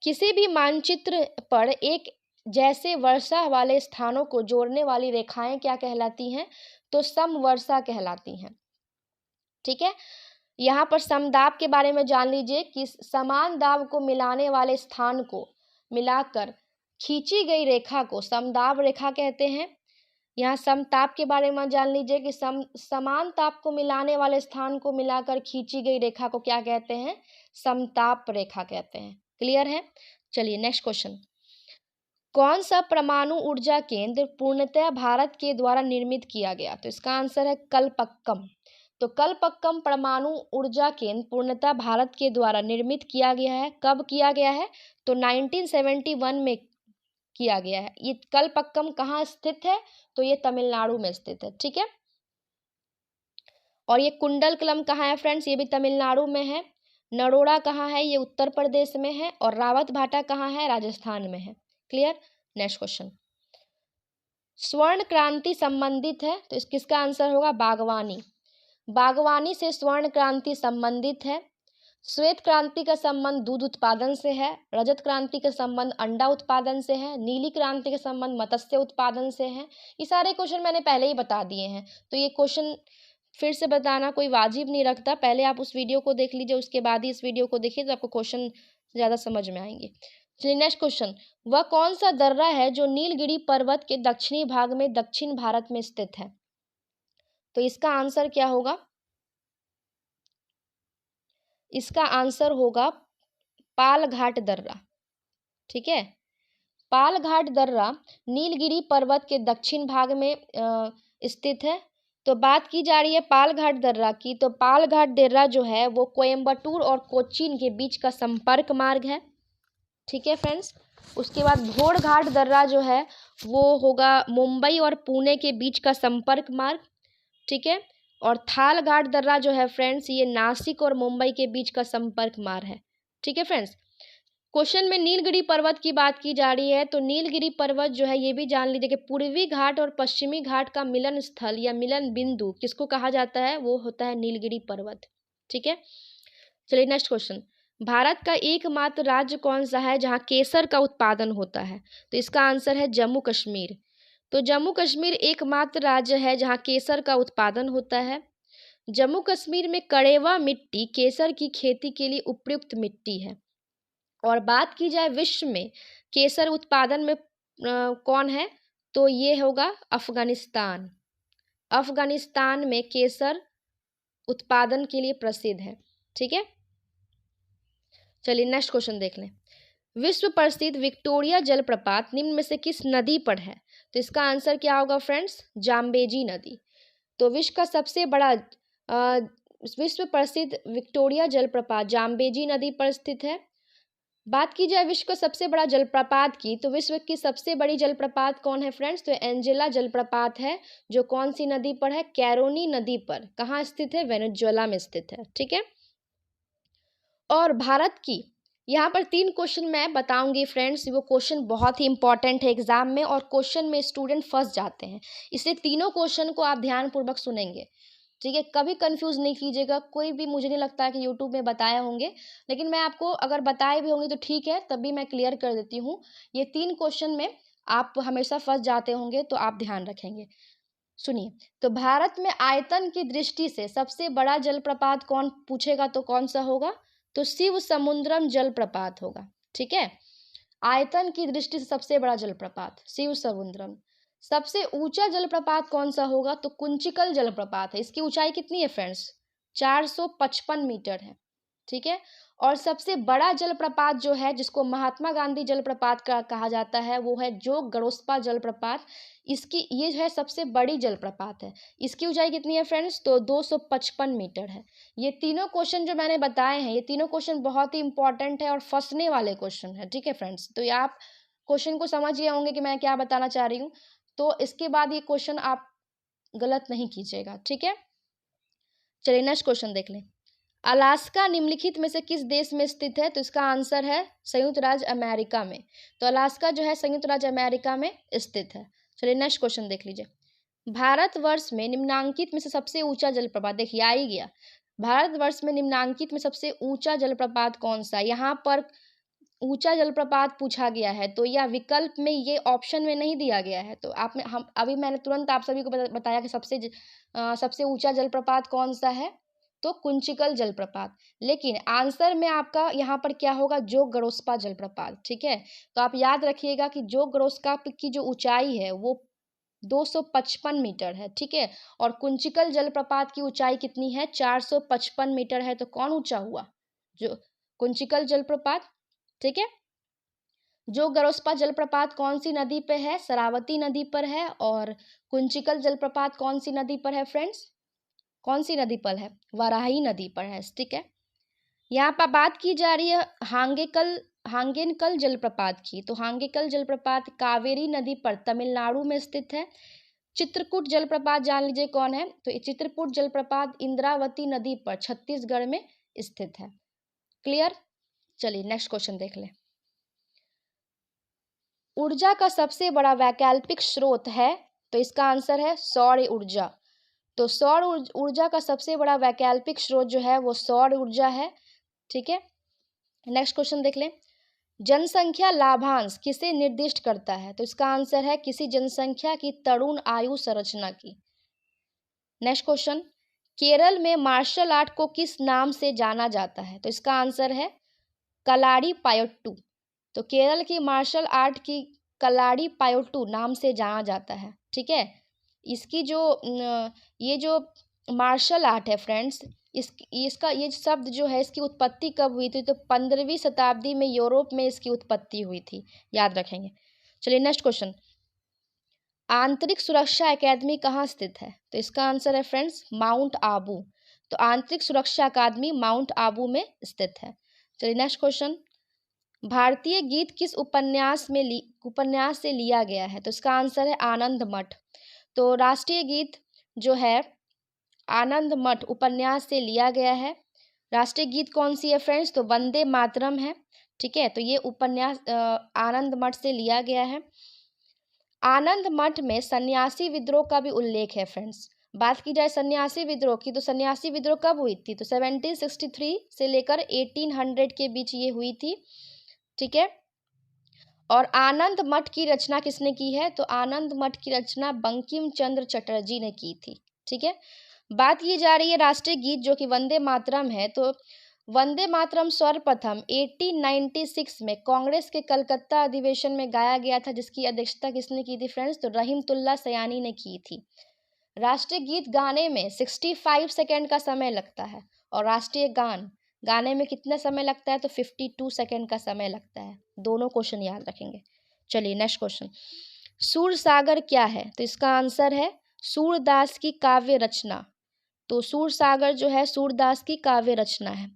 किसी भी मानचित्र पर एक जैसे वर्षा वाले स्थानों को जोड़ने वाली रेखाएं क्या कहलाती हैं? तो समवर्षा कहलाती हैं। ठीक है, यहाँ पर समदाब के बारे में जान लीजिए कि समान दाब को मिलाने वाले स्थान को मिलाकर खींची गई रेखा को समदाब रेखा कहते हैं। यहाँ समताप के बारे में जान लीजिए कि समान ताप को मिलाने वाले स्थान को मिलाकर खींची गई रेखा को क्या कहते हैं? समताप रेखा कहते हैं। क्लियर है? चलिए नेक्स्ट क्वेश्चन। कौन सा परमाणु ऊर्जा केंद्र पूर्णतः भारत के द्वारा निर्मित किया गया? तो इसका आंसर है कलपक्कम। तो कलपक्कम परमाणु ऊर्जा केंद्र पूर्णतः भारत के द्वारा निर्मित किया गया है। कब किया गया है? तो 1971 में किया गया है। ये कलपक्कम कहाँ स्थित है? तो ये तमिलनाडु में स्थित है। ठीक है, और ये कुंडलकलम कहाँ है फ्रेंड्स? ये भी तमिलनाडु में है। नरोड़ा कहाँ है? ये उत्तर प्रदेश में है। और रावत भाटा कहाँ है? राजस्थान में है। क्लियर? Next question. स्वर्ण क्रांति संबंधित है, तो किसका आंसर होगा? बागवानी। बागवानी से स्वर्ण क्रांति संबंधित है। श्वेत क्रांति का संबंध दूध उत्पादन से है। रजत क्रांति का संबंध अंडा उत्पादन से है। नीली क्रांति का संबंध मत्स्य उत्पादन से है। ये सारे क्वेश्चन मैंने पहले ही बता दिए हैं, तो ये क्वेश्चन फिर से बताना कोई वाजिब नहीं रखता। पहले आप उस वीडियो को देख लीजिए, उसके बाद ही इस वीडियो को देखिए, तो आपको क्वेश्चन ज़्यादा समझ में आएंगे। चलिए नेक्स्ट क्वेश्चन। वह कौन सा दर्रा है जो नीलगिरी पर्वत के दक्षिणी भाग में दक्षिण भारत में स्थित है? तो इसका आंसर क्या होगा? इसका आंसर होगा पालघाट दर्रा। ठीक है, पालघाट दर्रा नीलगिरी पर्वत के दक्षिण भाग में स्थित है। तो बात की जा रही है पालघाट दर्रा की, तो पालघाट दर्रा जो है वो कोयम्बटूर और कोचीन के बीच का संपर्क मार्ग है। ठीक है फ्रेंड्स, उसके बाद घोड़घाट दर्रा जो है वो होगा मुंबई और पुणे के बीच का संपर्क मार्ग। ठीक है, और थालघाट दर्रा जो है फ्रेंड्स ये नासिक और मुंबई के बीच का संपर्क मार्ग है। ठीक है फ्रेंड्स, क्वेश्चन में नीलगिरी पर्वत की बात की जा रही है, तो नीलगिरी पर्वत जो है ये भी जान लीजिए कि पूर्वी घाट और पश्चिमी घाट का मिलन स्थल या मिलन बिंदु किसको कहा जाता है? वो होता है नीलगिरी पर्वत। ठीक है, चलिए नेक्स्ट क्वेश्चन। भारत का एकमात्र राज्य कौन सा है जहाँ केसर का उत्पादन होता है? तो इसका आंसर है जम्मू कश्मीर। तो जम्मू कश्मीर एकमात्र राज्य है जहाँ केसर का उत्पादन होता है। जम्मू कश्मीर में कड़ेवा मिट्टी केसर की खेती के लिए उपयुक्त मिट्टी है। और बात की जाए विश्व में केसर उत्पादन में कौन है? तो ये होगा अफगानिस्तान। अफगानिस्तान में केसर उत्पादन के लिए प्रसिद्ध है। ठीक है, चलिए नेक्स्ट क्वेश्चन देख लें। विश्व प्रसिद्ध विक्टोरिया जलप्रपात निम्न में से किस नदी पर है? तो इसका आंसर क्या होगा फ्रेंड्स? जाम्बेजी नदी। तो विश्व प्रसिद्ध विक्टोरिया जलप्रपात जाम्बेजी नदी पर स्थित है। बात की जाए विश्व का सबसे बड़ा जलप्रपात की, तो विश्व की सबसे बड़ी जलप्रपात कौन है फ्रेंड्स? तो एंजेला जलप्रपात है, जो कौन सी नदी पर है? कैरोनी नदी पर। कहाँ स्थित है? वेनेजुएला में स्थित है। ठीक है। और भारत की, यहाँ पर 3 क्वेश्चन मैं बताऊंगी फ्रेंड्स, वो क्वेश्चन बहुत ही इंपॉर्टेंट है एग्जाम में, और क्वेश्चन में स्टूडेंट फंस जाते हैं, इसलिए तीनों क्वेश्चन को आप ध्यानपूर्वक सुनेंगे। ठीक है, कभी कंफ्यूज नहीं कीजिएगा, कोई भी मुझे नहीं लगता है कि यूट्यूब में बताए होंगे, लेकिन मैं आपको अगर बताए भी होंगे तो ठीक है, तब भी मैं क्लियर कर देती हूँ। ये 3 क्वेश्चन में आप हमेशा फंस जाते होंगे, तो आप ध्यान रखेंगे। सुनिए, तो भारत में आयतन की दृष्टि से सबसे बड़ा जलप्रपात कौन पूछेगा तो कौन सा होगा? तो शिव समुद्रम जलप्रपात होगा। ठीक है, आयतन की दृष्टि से सबसे बड़ा जलप्रपात शिव समुद्रम। सबसे ऊंचा जलप्रपात कौन सा होगा? तो कुंचिकल जलप्रपात है। इसकी ऊंचाई कितनी है फ्रेंड्स? 455 मीटर है। ठीक है। और सबसे बड़ा जलप्रपात जो है, जिसको महात्मा गांधी जलप्रपात का कहा जाता है, वो है जोग गड़ोस्पा जलप्रपात। इसकी ये है सबसे बड़ी जलप्रपात है। इसकी ऊंचाई कितनी है फ्रेंड्स? तो 255 मीटर है। ये तीनों क्वेश्चन जो मैंने बताए हैं, ये तीनों क्वेश्चन बहुत ही इंपॉर्टेंट है और फंसने वाले क्वेश्चन है। ठीक है फ्रेंड्स, तो ये आप क्वेश्चन को समझ गए होंगे कि मैं क्या बताना चाह रही हूँ, तो इसके बाद ये क्वेश्चन आप गलत नहीं कीजिएगा। ठीक है, चलिए नेक्स्ट क्वेश्चन देख लें। अलास्का निम्नलिखित में से किस देश में स्थित है? तो इसका आंसर है संयुक्त राज्य अमेरिका में। तो अलास्का जो है संयुक्त राज्य अमेरिका में स्थित है। चलिए नेक्स्ट क्वेश्चन देख लीजिए। भारतवर्ष में निम्नांकित में से सबसे ऊंचा जलप्रपात, देखिए आ ही गया, भारतवर्ष में निम्नांकित में सबसे ऊंचा जलप्रपात कौन सा? यहाँ पर ऊंचा जलप्रपात पूछा गया है, तो यह विकल्प में, ये ऑप्शन में नहीं दिया गया है। तो आपने हम अभी मैंने तुरंत आप सभी को बताया कि सबसे ऊंचा जलप्रपात कौन सा है? तो कुंचिकल जलप्रपात। लेकिन आंसर में आपका यहाँ पर क्या होगा? जोग गड़ोस्पा जलप्रपात। ठीक है, तो आप याद रखिएगा कि जोग गड़ोस्पा की जो ऊंचाई है वो 255 मीटर है। ठीक है, और कुंचिकल जलप्रपात की ऊंचाई कितनी है? 455 मीटर है। तो कौन ऊंचा हुआ? जो कुंचिकल जलप्रपात। ठीक है, जो गरोस्पा जलप्रपात कौन सी नदी पे है? शरावती नदी पर है। और कुंचिकल जलप्रपात कौन सी नदी पर है फ्रेंड्स? कौन सी नदी पर है? वाराही नदी पर है। ठीक है, यहाँ पर बात की जा रही है हांगेनकल जलप्रपात की। तो हांगेकल जलप्रपात कावेरी नदी पर तमिलनाडु में स्थित है। चित्रकूट जलप्रपात जान लीजिए कौन है? तो ये चित्रकूट जलप्रपात इंद्रावती नदी पर छत्तीसगढ़ में स्थित है। क्लियर? चलिए नेक्स्ट क्वेश्चन देख लें। ऊर्जा का सबसे बड़ा वैकल्पिक स्रोत है? तो इसका आंसर है सौर ऊर्जा। तो सौर ऊर्जा का सबसे बड़ा वैकल्पिक स्रोत जो है वो सौर ऊर्जा है। ठीक है, नेक्स्ट क्वेश्चन देख लें। जनसंख्या लाभांश किसे निर्दिष्ट करता है? तो इसका आंसर है किसी जनसंख्या की तरुण आयु संरचना की। नेक्स्ट क्वेश्चन, केरल में मार्शल आर्ट को किस नाम से जाना जाता है? तो इसका आंसर है कलाड़ी पायट्टू। तो केरल की मार्शल आर्ट की कलाड़ी पायोट्टू नाम से जाना जाता है। ठीक है, इसकी जो ये जो मार्शल आर्ट है फ्रेंड्स, इसका ये शब्द जो है, इसकी उत्पत्ति कब हुई थी? तो 15वीं शताब्दी में यूरोप में इसकी उत्पत्ति हुई थी, याद रखेंगे। चलिए नेक्स्ट क्वेश्चन, आंतरिक सुरक्षा अकादमी कहाँ स्थित है? तो इसका आंसर है फ्रेंड्स माउंट आबू। तो आंतरिक सुरक्षा अकादमी माउंट आबू में स्थित है। चलिए नेक्स्ट क्वेश्चन, भारतीय गीत किस उपन्यास से लिया गया है? तो इसका आंसर है आनंद मठ। तो राष्ट्रीय गीत जो है आनंद मठ उपन्यास से लिया गया है। राष्ट्रीय गीत कौन सी है फ्रेंड्स? तो वंदे मातरम है। ठीक है, तो ये उपन्यास आनंद मठ से लिया गया है। आनंद मठ में सन्यासी विद्रोह का भी उल्लेख है फ्रेंड्स। बात की जाए सन्यासी विद्रोह की, तो सन्यासी विद्रोह कब हुई थी? तो 1763 से लेकर 1800 के बीच ये हुई थी। ठीक है, और आनंद मठ की रचना किसने की है? तो आनंद मठ की रचना बंकिम चंद्र चटर्जी ने की थी। ठीक है, बात की जा रही है राष्ट्रीय गीत जो कि वंदे मातरम है। तो वंदे मातरम सर्वप्रथम 1896 में कांग्रेस के कलकत्ता अधिवेशन में गाया गया था, जिसकी अध्यक्षता किसने की थी फ्रेंड्स? तो रहीमतुल्ला सयानी ने की थी। राष्ट्रीय गीत गाने में 65 सेकेंड का समय लगता है, और राष्ट्रीय गान गाने में कितना समय लगता है, तो 52 सेकेंड का समय लगता है। दोनों क्वेश्चन याद रखेंगे। चलिए नेक्स्ट क्वेश्चन, सूरसागर क्या है, तो इसका आंसर है सूरदास की काव्य रचना। तो सूरसागर जो है सूरदास की काव्य रचना है।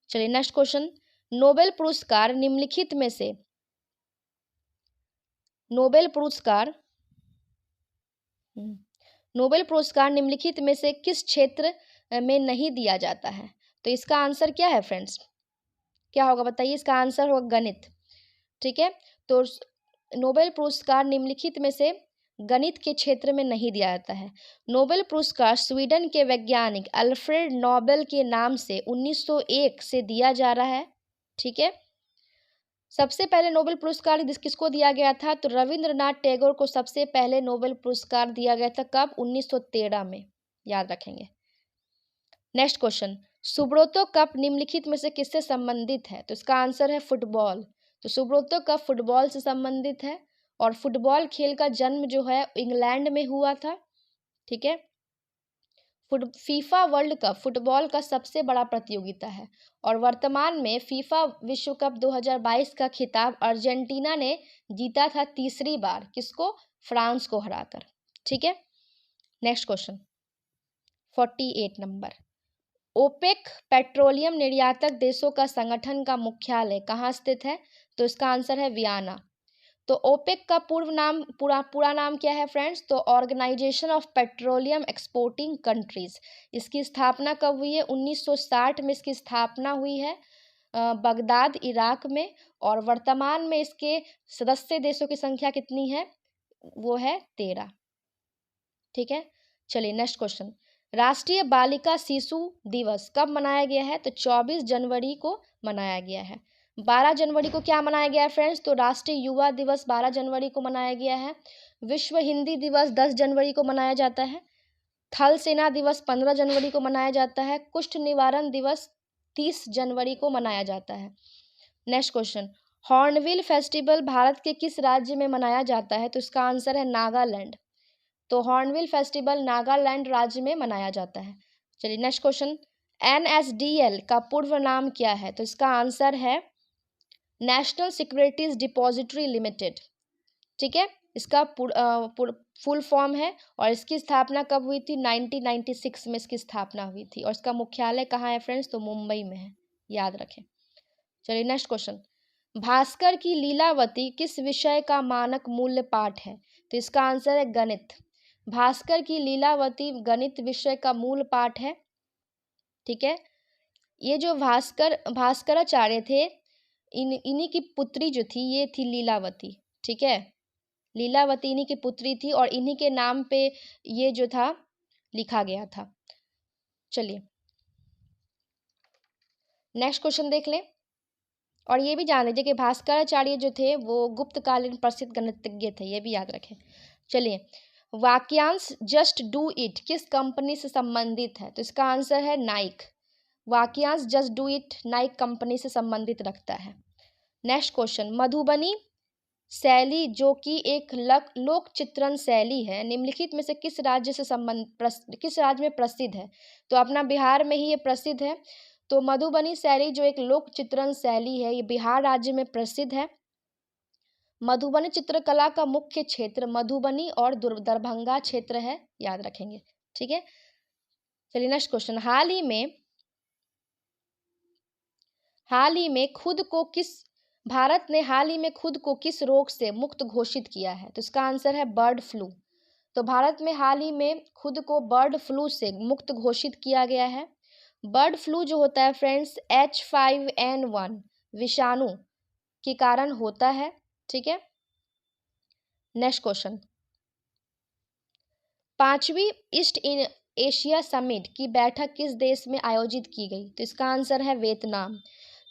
चलिए नेक्स्ट क्वेश्चन, नोबेल पुरस्कार निम्नलिखित में से नोबेल पुरस्कार नोबेल पुरस्कार निम्नलिखित में से किस क्षेत्र में नहीं दिया जाता है, तो इसका आंसर क्या है फ्रेंड्स, क्या होगा बताइए, इसका आंसर होगा गणित। ठीक है, तो नोबेल पुरस्कार निम्नलिखित में से गणित के क्षेत्र में नहीं दिया जाता है। नोबेल पुरस्कार स्वीडन के वैज्ञानिक अल्फ्रेड नोबेल के नाम से 1901 से दिया जा रहा है। ठीक है, सबसे पहले नोबेल पुरस्कार किसको दिया गया था, तो रविंद्रनाथ टैगोर को सबसे पहले नोबेल पुरस्कार दिया गया था। कब, 1913 में, याद रखेंगे। नेक्स्ट क्वेश्चन, सुब्रतो कप निम्नलिखित में से किससे संबंधित है, तो इसका आंसर है फुटबॉल। तो सुब्रतो कप फुटबॉल से संबंधित है और फुटबॉल खेल का जन्म जो है इंग्लैंड में हुआ था। ठीक है, फीफा वर्ल्ड कप फुटबॉल का सबसे बड़ा प्रतियोगिता है और वर्तमान में फीफा विश्व कप 2022 का खिताब अर्जेंटीना ने जीता था तीसरी बार, किसको, फ्रांस को हराकर। ठीक है, next question 48 number, OPEC petroleum निर्यातक देशों का संगठन का मुख्यालय कहाँ स्थित है, तो इसका आंसर है वियना। तो ओपेक का पूरा नाम क्या है फ्रेंड्स, तो organization of petroleum exporting countries. इसकी स्थापना कब हुई है, 1960 में इसकी स्थापना हुई है बगदाद इराक में, और वर्तमान में इसके सदस्य देशों की संख्या कितनी है, वो है 13। ठीक है, चलिए नेक्स्ट क्वेश्चन, राष्ट्रीय बालिका शिशु दिवस कब मनाया गया है, तो 24 जनवरी को मनाया गया है। 12 जनवरी को क्या मनाया गया है फ्रेंड्स, तो राष्ट्रीय युवा दिवस 12 जनवरी को मनाया गया है। विश्व हिंदी दिवस 10 जनवरी को मनाया जाता है। थल सेना दिवस 15 जनवरी को मनाया जाता है। कुष्ठ निवारण दिवस 30 जनवरी को मनाया जाता है। Next question, hornbill festival Bharat के किस राज्य में मनाया जाता है, तो इसका आंसर है नागालैंड। तो हॉर्नबिल फेस्टिवल नागालैंड राज्य में मनाया जाता है। चलिए नेक्स्ट क्वेश्चन, NSDL का पूर्व नाम क्या है, तो इसका आंसर है नेशनल सिक्योरिटीज डिपॉजिटरी लिमिटेड। ठीक है, इसका फुल फॉर्म है और इसकी स्थापना कब हुई थी, 1996 में इसकी स्थापना हुई थी और इसका मुख्यालय कहाँ है फ्रेंड्स, तो मुंबई में है, याद रखें। चलिए नेक्स्ट क्वेश्चन, भास्कर की लीलावती किस विषय का मानक मूल्य पाठ है, तो इसका आंसर है गणित। भास्कर की लीलावती गणित विषय का मूल पाठ है। ठीक है, ये जो भास्कराचार्य थे, इन्हीं की पुत्री जो थी ये थी लीलावती। ठीक है, लीलावती इन्हीं की पुत्री थी और इन्हीं के नाम पे ये जो था लिखा गया था। चलिए नेक्स्ट क्वेश्चन देख लें और ये भी जान लीजिए कि भास्कराचार्य जो थे वो गुप्तकालीन प्रसिद्ध गणितज्ञ थे, ये भी याद रखें। चलिए, वाक्यांश जस्ट डू इट किस कंपनी से संबंधित है, तो इसका आंसर है नाइक। वाक्यांश just do it Naik company से संबंधित रखता है। नेक्स्ट क्वेश्चन, मधुबनी शैली जो कि एक लोक चित्रण शैली है, निम्नलिखित में से किस राज्य में प्रसिद्ध है, तो अपना बिहार में ही ये प्रसिद्ध है। तो मधुबनी शैली जो एक लोक चित्रण शैली है, ये बिहार राज्य में प्रसिद्ध है। मधुबनी चित्रकला का मुख्य क्षेत्र मधुबनी और दरभंगा क्षेत्र है, याद रखेंगे। ठीक है, चलिए नेक्स्ट क्वेश्चन, हाल ही में भारत ने हाल ही में खुद को किस रोग से मुक्त घोषित किया है, तो इसका आंसर है बर्ड फ्लू। तो भारत में हाल ही में खुद को बर्ड फ्लू से मुक्त घोषित किया गया है। बर्ड फ्लू जो होता है फ्रेंड्स H5N1 विषाणु के कारण होता है। ठीक है, नेक्स्ट क्वेश्चन, 5वीं ईस्ट एशिया समिट की बैठक किस देश में आयोजित की गई, तो इसका आंसर है वियतनाम।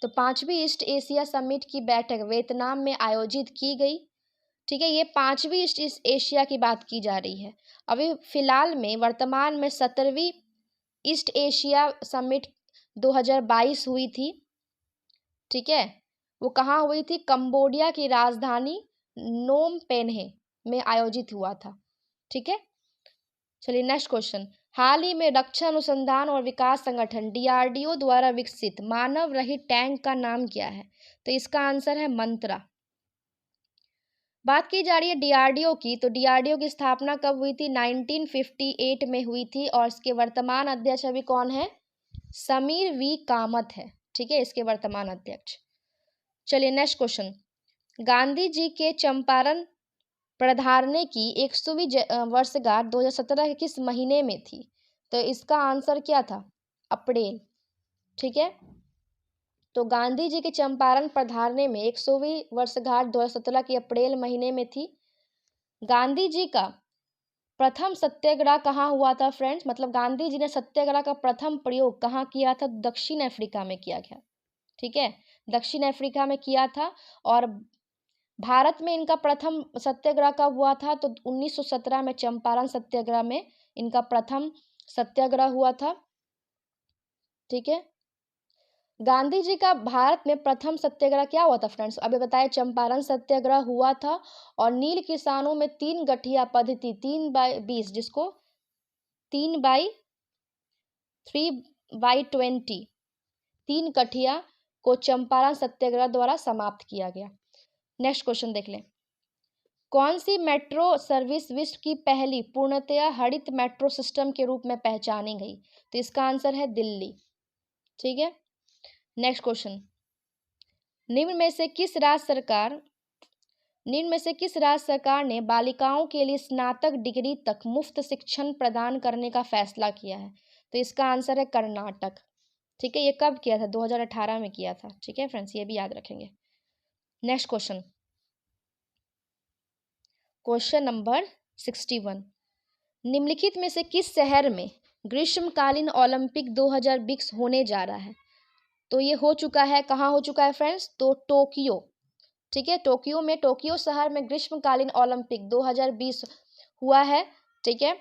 तो 5वीं ईस्ट एशिया समिट की बैठक वियतनाम में आयोजित की गई। ठीक है, ये 5वीं ईस्ट एशिया की बात की जा रही है। अभी फिलहाल में वर्तमान में 17वीं ईस्ट एशिया समिट 2022 हुई थी। ठीक है, वो कहाँ हुई थी, कंबोडिया की राजधानी नोम पेन्हे में आयोजित हुआ था। ठीक है, चलिए नेक्स्ट क्वेश्चन, हाल ही में रक्षा अनुसंधान और विकास संगठन DRDO द्वारा विकसित मानव रहित टैंक का नाम क्या है? तो इसका आंसर है मंत्रा। बात की जा रही है DRDO की, तो DRDO की स्थापना कब हुई थी? 1958 में हुई थी और इसके वर्तमान अध्यक्ष अभी कौन है? समीर वी कामत है। ठीक है, इसके वर्तमान अध्यक्ष। चलिए नेक्स्ट क्वेश्चन। गांधी जी के चंपारण प्रधारने की 100वीं वर्षगांठ 2017 के किस महीने में थी? तो इसका आंसर क्या था? अप्रैल। ठीक है, तो गांधी जी के चंपारण प्रधारने में 100वीं वर्षगांठ 2017 की अप्रैल महीने में थी। गांधी जी का प्रथम सत्याग्रह कहाँ हुआ था फ्रेंड्स? मतलब गांधी जी ने सत्याग्रह का प्रथम प्रयोग कहाँ किया था? दक्षिण अफ्रीका में किया गया। ठीक है, दक्षिण अफ्रीका में किया था। और भारत में इनका प्रथम सत्याग्रह कब हुआ था? तो 1917 में चंपारण सत्याग्रह में इनका प्रथम सत्याग्रह हुआ था। ठीक है, गांधी जी का भारत में प्रथम सत्याग्रह क्या हुआ था फ्रेंड्स? अभी बताया, चंपारण सत्याग्रह हुआ था। और नील किसानों में 3 गठिया पद्धति 3/20, जिसको 3/3/20 3 गठिया को चंपारण सत्याग्रह द्वारा समाप्त किया गया। नेक्स्ट क्वेश्चन देख लें। कौन सी मेट्रो सर्विस विश्व की पहली पूर्णतया हरित मेट्रो सिस्टम के रूप में पहचानी गई? तो इसका आंसर है दिल्ली। ठीक है, नेक्स्ट क्वेश्चन। निम्न में से किस राज्य सरकार ने बालिकाओं के लिए स्नातक डिग्री तक मुफ्त शिक्षण प्रदान करने का फैसला किया है? तो इसका आंसर है कर्नाटक। ठीक है, ये कब किया था? 2018 में किया था। ठीक है फ्रेंड्स, ये भी याद रखेंगे। Next question, question number 61। निम्नलिखित में से किस शहर में ग्रीष्मकालीन ओलंपिक 2020 होने जा रहा है? तो ये हो चुका है। कहाँ हो चुका है फ्रेंड्स? तो टोक्यो। ठीक है, टोक्यो में, टोक्यो शहर में ग्रीष्मकालीन ओलंपिक 2020 हुआ है। ठीक है,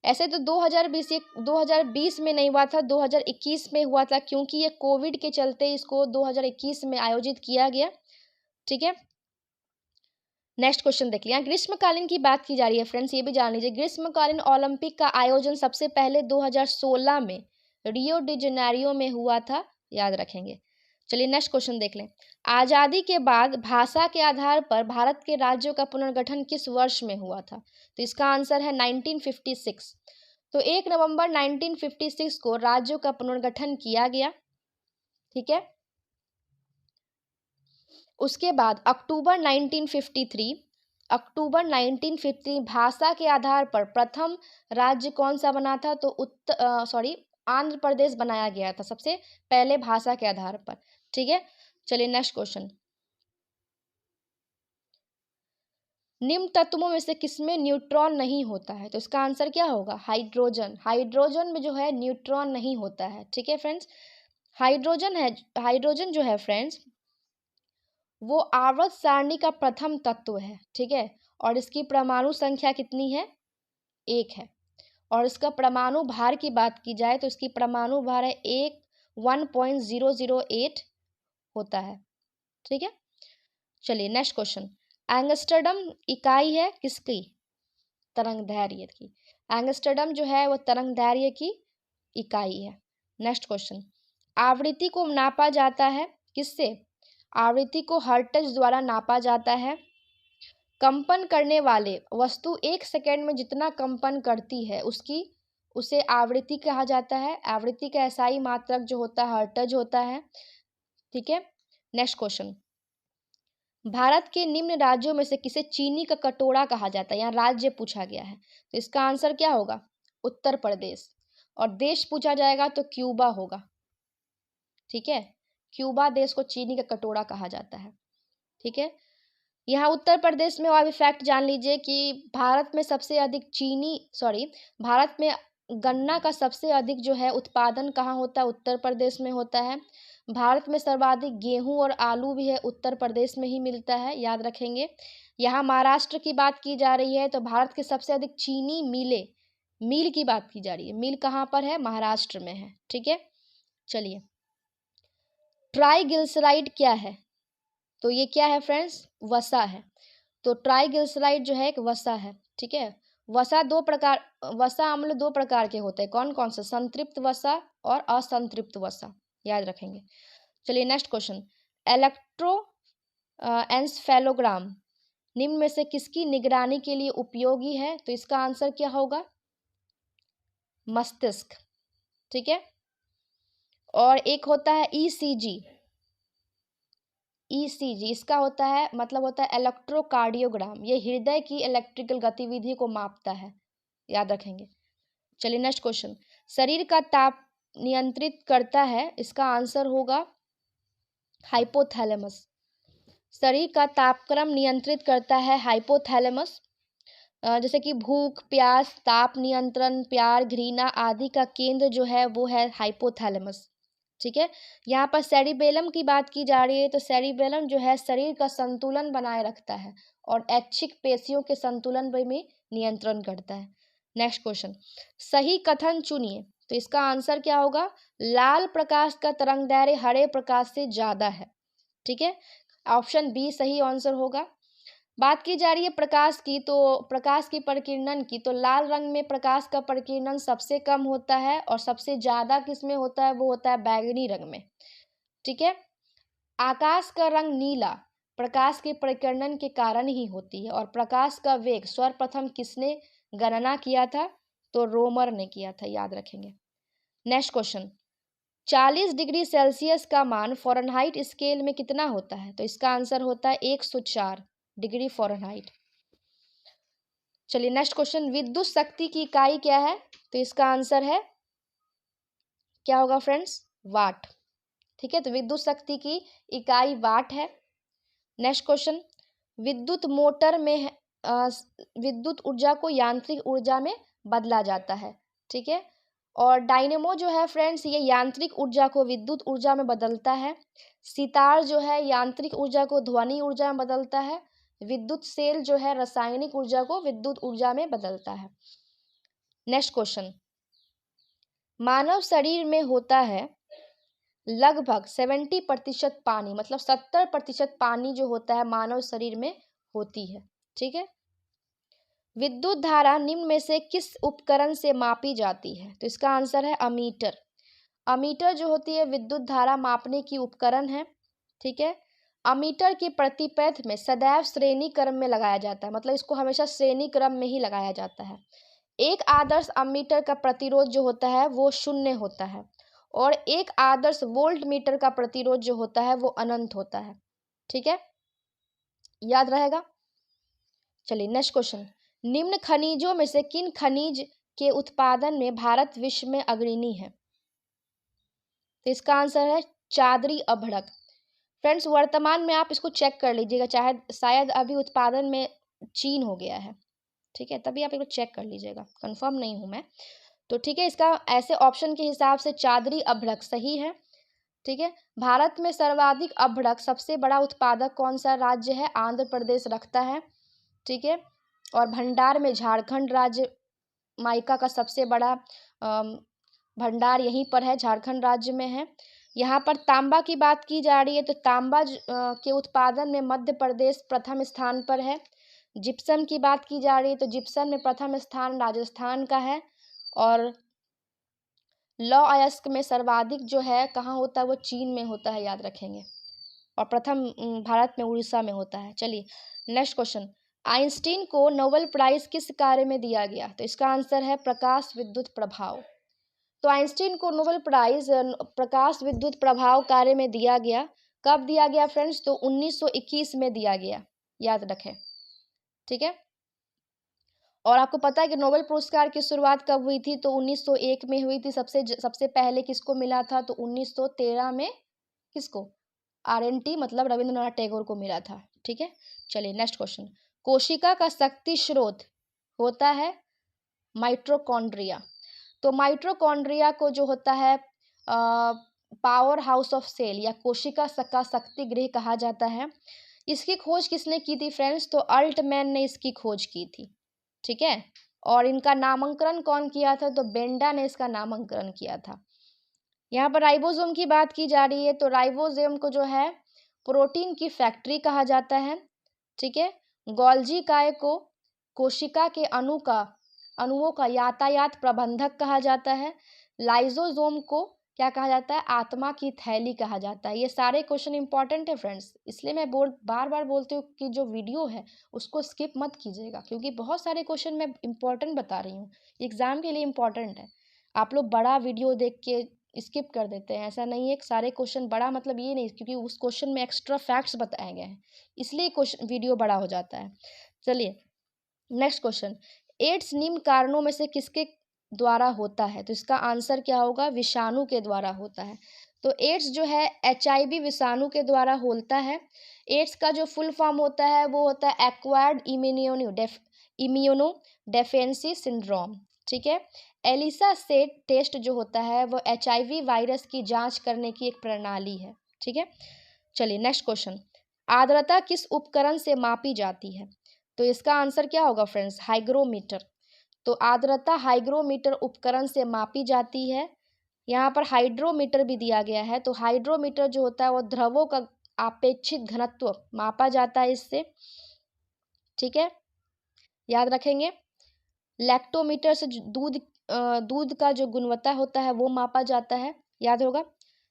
ऐसे तो 2020 में नहीं हुआ था, 2021 में हुआ था, क्योंकि ये कोविड के चलते इसको 2021 में आयोजित किया गया। ठीक है, नेक्स्ट क्वेश्चन देख लिया। ग्रीष्मकालीन की बात की जा रही है फ्रेंड्स, ये भी जान लीजिए। ग्रीष्मकालीन ओलंपिक का आयोजन सबसे पहले 2016 में रियो डी जेनेरियो में हुआ था, याद रखेंगे। चलिए नेक्स्ट क्वेश्चन देख लें। आज़ादी के बाद भाषा के आधार पर भारत के राज्यों का पुनर्गठन किस वर्ष में हुआ था? तो इसका आंसर है 1956। तो 1 नवंबर 1956 को राज्यों का पुनर्गठन किया गया। ठीक है, उसके बाद अक्टूबर 1953 भाषा के आधार पर प्रथम राज्य कौन सा बना था? तो आंध्र प्रदेश बनाया गया था सबसे पहले भाषा के आधार पर। ठीक है, चलिए नेक्स्ट क्वेश्चन। निम्न तत्वों में से किसमें न्यूट्रॉन नहीं होता है? तो इसका आंसर क्या होगा? हाइड्रोजन। हाइड्रोजन में जो है न्यूट्रॉन नहीं होता है। ठीक है फ्रेंड्स, हाइड्रोजन जो है फ्रेंड्स, वो आवर्त सारणी का प्रथम तत्व है। ठीक है, और इसकी परमाणु संख्या कितनी है? 1 है। और इसका परमाणु भार की बात की जाए तो इसकी परमाणु भार है 1.008 होता है। ठीक है, चलिए नेक्स्ट क्वेश्चन। एंगस्टर्डम इकाई है किसकी? तरंगदैर्घ्य की। एंगस्टर्डम जो है वो तरंगदैर्घ्य की इकाई है। Next question. आवृत्ति को नापा जाता है किससे? आवृत्ति को हर्ट्ज द्वारा नापा जाता है। कंपन करने वाले वस्तु 1 सेकेंड में जितना कंपन करती है उसे आवृत्ति कहा जाता है। आवृत्ति का एसआई मात्रक जो होता है हर्ट्ज होता है। ठीक है, नेक्स्ट क्वेश्चन। भारत के निम्न राज्यों में से किसे चीनी का कटोरा कहा जाता है? यहाँ राज्य पूछा गया है, तो इसका आंसर क्या होगा? उत्तर प्रदेश। और देश पूछा जाएगा तो क्यूबा होगा। ठीक है, क्यूबा देश को चीनी का कटोरा कहा जाता है। ठीक है, यहाँ उत्तर प्रदेश में और भी फैक्ट जान लीजिए कि भारत में गन्ना का सबसे अधिक जो है उत्पादन कहाँ होता है? उत्तर प्रदेश में होता है। भारत में सर्वाधिक गेहूं और आलू भी है उत्तर प्रदेश में ही मिलता है, याद रखेंगे। यहाँ महाराष्ट्र की बात की जा रही है तो भारत के सबसे अधिक चीनी मील की बात की जा रही है। मील कहाँ पर है? महाराष्ट्र में है। ठीक है, चलिए। ट्राइग्लिसराइड क्या है? तो ये क्या है फ्रेंड्स? वसा है। तो ट्राइग्लिसराइड जो है एक वसा है। ठीक है, वसा अम्ल दो प्रकार के होते हैं, कौन कौन से? संतृप्त वसा और असंतृप्त वसा, याद रखेंगे। चलिए नेक्स्ट क्वेश्चन, इलेक्ट्रो एन्सेफेलोग्राम निम्न में से किसकी निगरानी के लिए उपयोगी है? तो इसका आंसर क्या होगा? मस्तिष्क, ठीक है। और एक होता है ईसीजी, ईसीजी इसका होता है मतलब होता है इलेक्ट्रोकार्डियोग्राम, ये हृदय की इलेक्ट्रिकल गतिविधि को मापता है, याद रखेंगे। चलिए नेक्स्ट क्वेश्चन, शरीर का ताप नियंत्रित करता है, इसका आंसर होगा हाइपोथैलेमस। शरीर का तापक्रम नियंत्रित करता है हाइपोथैलेमस। जैसे कि भूख, प्यास, ताप नियंत्रण, प्यार, घृणा आदि का केंद्र जो है वो है हाइपोथैलेमस, ठीक है। यहाँ पर सेरिबेलम की बात की जा रही है, तो सेरिबेलम जो है शरीर का संतुलन बनाए रखता है और ऐच्छिक पेशियों के संतुलन में नियंत्रण करता है। नेक्स्ट क्वेश्चन, सही कथन चुनिए, तो इसका आंसर क्या होगा? लाल प्रकाश का तरंग दैर्घ्य हरे प्रकाश से ज्यादा है, ठीक है। ऑप्शन बी सही आंसर होगा। बात की जा रही है प्रकाश की, तो प्रकाश की प्रकीर्णन की, तो लाल रंग में प्रकाश का प्रकीर्णन सबसे कम होता है और सबसे ज्यादा किसमें होता है? वो होता है बैंगनी रंग में, ठीक है। आकाश का रंग नीला प्रकाश के प्रकीर्णन के कारण ही होती है। और प्रकाश का वेग सर्वप्रथम किसने गणना किया था? तो रोमर ने किया था, याद रखेंगे। नेक्स्ट क्वेश्चन, 40 डिग्री सेल्सियस का मान फ़ारेनहाइट स्केल में कितना होता है? तो इसका आंसर होता है 104 डिग्री फ़ारेनहाइट। चलिए नेक्स्ट क्वेश्चन, विद्युत शक्ति की इकाई क्या है? तो इसका आंसर है क्या होगा फ्रेंड्स? वाट, ठीक है। तो विद्युत शक्ति की इकाई वाट है। नेक्स्ट क्वेश्चन, विद्युत मोटर में विद्युत ऊर्जा को यांत्रिक ऊर्जा में बदला जाता है, ठीक है। और डायनेमो जो है फ्रेंड्स ये यांत्रिक ऊर्जा को विद्युत ऊर्जा में बदलता है। सितार जो है यांत्रिक ऊर्जा को ध्वनि ऊर्जा में बदलता है। विद्युत सेल जो है रासायनिक ऊर्जा को विद्युत ऊर्जा में बदलता है। नेक्स्ट क्वेश्चन, मानव शरीर में होता है लगभग 70% पानी, मतलब 70% पानी जो होता है मानव शरीर में होती है, ठीक है। विद्युत धारा निम्न में से किस उपकरण से मापी जाती है? तो इसका आंसर है अमीटर। अमीटर जो होती है विद्युत धारा मापने की उपकरण है, ठीक है। अमीटर की प्रतिपैथ में सदैव श्रेणी क्रम में लगाया जाता है, मतलब इसको हमेशा श्रेणी क्रम में ही लगाया जाता है। एक आदर्श अमीटर का प्रतिरोध जो होता है वो 0 होता है और एक आदर्श वोल्ट मीटर का प्रतिरोध जो होता है वो अनंत होता है, ठीक है, याद रहेगा। चलिए नेक्स्ट क्वेश्चन, निम्न खनिजों में से किन खनिज के उत्पादन में भारत विश्व में अग्रणी है? तो इसका आंसर है चादरी अभ्रक। फ्रेंड्स वर्तमान में आप इसको चेक कर लीजिएगा, चाहे शायद अभी उत्पादन में चीन हो गया है, ठीक है, तभी आप एक बार चेक कर लीजिएगा, कंफर्म नहीं हूं मैं, तो ठीक है। इसका ऐसे ऑप्शन के हिसाब से चादरी अभ्रक सही है, ठीक है। भारत में सर्वाधिक अभ्रक सबसे बड़ा उत्पादक कौन सा राज्य है? आंध्र प्रदेश रखता है, ठीक है। और भंडार में झारखंड राज्य माइका का सबसे बड़ा भंडार यहीं पर है, झारखंड राज्य में है। यहाँ पर तांबा की बात की जा रही है, तो तांबा के उत्पादन में मध्य प्रदेश प्रथम स्थान पर है। जिप्सम की बात की जा रही है, तो जिप्सम में प्रथम स्थान राजस्थान का है। और लौह अयस्क में सर्वाधिक जो है कहाँ होता है? वो चीन में होता है, याद रखेंगे। और प्रथम भारत में उड़ीसा में होता है। चलिए नेक्स्ट क्वेश्चन, आइंस्टीन को नोबेल प्राइज किस कार्य में दिया गया? तो इसका आंसर है प्रकाश विद्युत प्रभाव। तो आइंस्टीन को नोबेल प्राइज प्रकाश विद्युत प्रभाव कार्य में दिया गया। कब दिया गया फ्रेंड्स? तो 1921 में दिया गया, याद रखें, ठीक है। और आपको पता है कि नोबेल पुरस्कार की शुरुआत कब हुई थी? तो 1901 में हुई थी। सबसे पहले किसको मिला था? तो 1913 में किसको? RNT मतलब रविंद्रनाथ टैगोर को मिला था, ठीक है। चलिए नेक्स्ट क्वेश्चन, कोशिका का शक्ति स्रोत होता है माइटोकॉन्ड्रिया। तो माइटोकॉन्ड्रिया को जो होता है पावर हाउस ऑफ सेल या कोशिका का शक्ति गृह कहा जाता है। इसकी खोज किसने की थी फ्रेंड्स? तो अल्टमैन ने इसकी खोज की थी, ठीक है। और इनका नामकरण कौन किया था? तो बेंडा ने इसका नामकरण किया था। यहाँ पर राइबोसोम की बात की जा रही है, तो राइबोसोम को जो है प्रोटीन की फैक्ट्री कहा जाता है, ठीक है। गोल्जी काय को कोशिका के अणु का अणुओं का यातायात प्रबंधक कहा जाता है। लाइसोसोम को क्या कहा जाता है? आत्मा की थैली कहा जाता है। ये सारे क्वेश्चन इंपॉर्टेंट है फ्रेंड्स, इसलिए मैं बार बार बोलती हूँ कि जो वीडियो है उसको स्किप मत कीजिएगा, क्योंकि बहुत सारे क्वेश्चन मैं इंपॉर्टेंट बता रही हूँ, एग्जाम के लिए इंपॉर्टेंट है। आप लोग बड़ा वीडियो देख के स्किप कर देते हैं, ऐसा नहीं है। सारे क्वेश्चन बड़ा मतलब ये नहीं, क्योंकि उस क्वेश्चन में एक्स्ट्रा फैक्ट्स बताए गए हैं, इसलिए क्वेश्चन वीडियो बड़ा हो जाता है। चलिए नेक्स्ट क्वेश्चन, एड्स निम्न कारणों में से किसके द्वारा होता है? तो इसका आंसर क्या होगा? विषाणु के द्वारा होता है। तो एड्स जो है HIV विषाणु के द्वारा होता है। एड्स का जो फुल फॉर्म होता है वो होता है एक्वायर्ड इम्यूनो डेफिशिएंसी सिंड्रोम। ठीक है। एलिसा सेट टेस्ट जो होता है वो HIV वायरस की जांच करने की एक प्रणाली है। ठीक है। चलिए नेक्स्ट क्वेश्चन, आर्द्रता किस उपकरण से मापी जाती है? तो इसका आंसर क्या होगा फ्रेंड्स? हाइग्रोमीटर। तो आर्द्रता हाइग्रोमीटर उपकरण से मापी जाती है। यहाँ पर हाइड्रोमीटर भी दिया गया है। तो हाइड्रोमीटर जो होता है वो द्रवों का आपेक्षिक घनत्व मापा जाता है इससे। ठीक है, याद रखेंगे। लैक्टोमीटर से दूध का जो गुणवत्ता होता है वो मापा जाता है, याद होगा।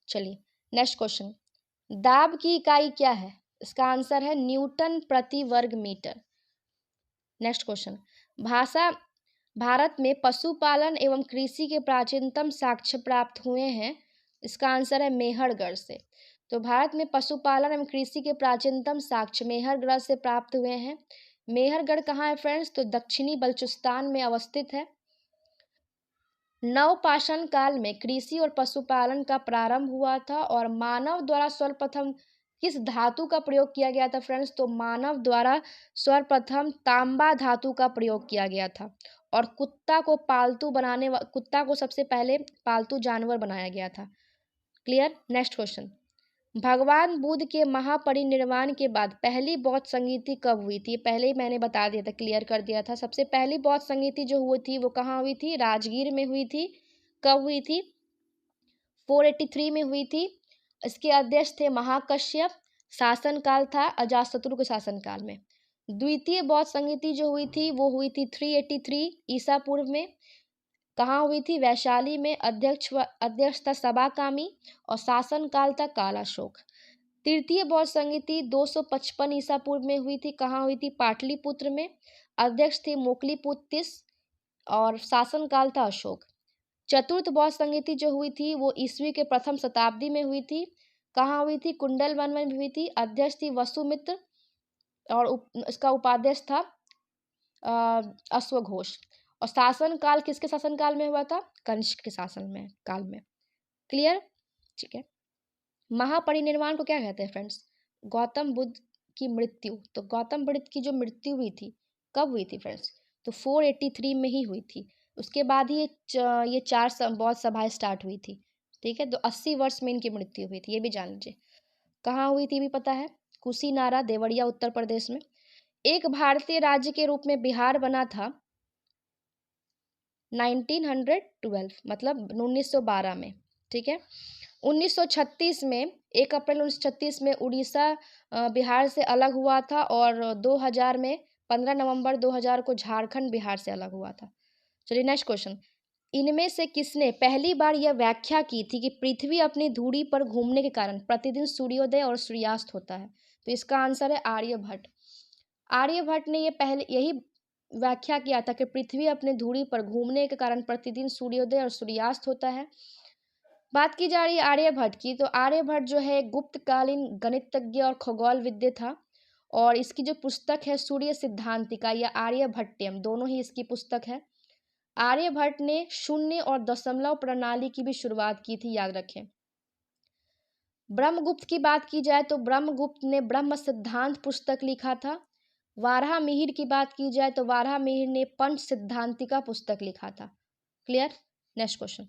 चलिए नेक्स्ट क्वेश्चन, दाब की इकाई क्या है? इसका आंसर है न्यूटन प्रति वर्ग मीटर। नेक्स्ट क्वेश्चन, भारत में पशुपालन एवं कृषि के प्राचीनतम साक्ष्य प्राप्त हुए हैं। इसका आंसर है मेहरगढ़ से। तो भारत में पशुपालन एवं कृषि के प्राचीनतम साक्ष्य मेहरगढ़ से प्राप्त हुए हैं। मेहरगढ़ कहाँ है फ्रेंड्स? तो दक्षिणी बलूचिस्तान में अवस्थित है। नवपाषाण काल में कृषि और पशुपालन का प्रारंभ हुआ था और मानव द्वारा सर्वप्रथम किस धातु का प्रयोग किया गया था फ्रेंड्स? तो मानव द्वारा सर्वप्रथम तांबा धातु का प्रयोग किया गया था और कुत्ता को सबसे पहले पालतू जानवर बनाया गया था। क्लियर। नेक्स्ट क्वेश्चन, भगवान बुद्ध के महापरिनिर्वाण के बाद पहली बौद्ध संगीति कब हुई थी? पहले ही मैंने बता दिया था, क्लियर कर दिया था। सबसे पहली बौद्ध संगीति जो हुई थी वो कहाँ हुई थी? राजगीर में हुई थी। कब हुई थी? 483 में हुई थी। इसके अध्यक्ष थे महाकश्यप। शासनकाल था अजातशत्रु के शासनकाल में। द्वितीय बौद्ध संगीति जो हुई थी वो हुई थी 383 ईसा पूर्व में। कहाँ हुई थी? वैशाली में। अध्यक्ष था सबाकामी और शासनकाल था कालाशोक। तृतीय बौद्ध संगीति 255 ईसा पूर्व में हुई थी। कहाँ हुई थी? पाटलिपुत्र में। अध्यक्ष थे मोकलीपुत्तिस और शासनकाल था अशोक। चतुर्थ बौद्ध संगीति जो हुई थी वो ईस्वी के प्रथम शताब्दी में हुई थी। कहाँ हुई थी? कुंडलवन में हुई थी। अध्यक्ष थी वसुमित्र और इसका उपाध्यक्ष था अश्वघोष। और शासन काल किसके शासन काल में हुआ था? कनिष्क के काल में। क्लियर। ठीक है। महापरिनिर्वाण को क्या कहते हैं फ्रेंड्स? गौतम बुद्ध की मृत्यु। तो गौतम बुद्ध की जो मृत्यु हुई थी कब हुई थी फ्रेंड्स? तो 483 में ही हुई थी। उसके बाद ही ये 4 बौद्ध सभाएं स्टार्ट हुई थी। ठीक है। तो 80 वर्ष में इनकी मृत्यु हुई थी, ये भी जान लीजिए। कहाँ हुई थी भी पता है? कुशीनारा, देवरिया, उत्तर प्रदेश में। एक भारतीय राज्य के रूप में बिहार बना था 1912 मतलब 1912 में। ठीक है। 1936 में 1 अप्रैल 1936 में उड़ीसा बिहार से अलग हुआ था और 2000 में 15 नवंबर 2000 को झारखंड बिहार से अलग हुआ था। चलिए नेक्स्ट क्वेश्चन, इनमें से किसने पहली बार यह व्याख्या की थी कि पृथ्वी अपनी धुरी पर घूमने के कारण प्रतिदिन सूर्योदय और सूर्यास्त होता है? तो इसका आंसर है आर्यभट्ट। आर्यभट्ट ने यही व्याख्या किया था कि पृथ्वी अपने धुरी पर घूमने के कारण प्रतिदिन सूर्योदय और सूर्यास्त होता है। बात की जा रही है आर्यभट्ट की, तो आर्यभट्ट जो है गुप्तकालीन गणितज्ञ और खगोल विद्य था और इसकी जो पुस्तक है सूर्य सिद्धांतिका या आर्यभट्टयम, दोनों ही इसकी पुस्तक है। आर्यभट्ट ने शून्य और दशमलव प्रणाली की भी शुरुआत की थी, याद रखें। ब्रह्मगुप्त की बात की जाए तो ब्रह्मगुप्त ने ब्रह्म सिद्धांत पुस्तक लिखा था। वाराहमिहिर की बात की जाए तो वाराहमिहिर ने पंच सिद्धांतिका पुस्तक लिखा था। क्लियर। नेक्स्ट क्वेश्चन,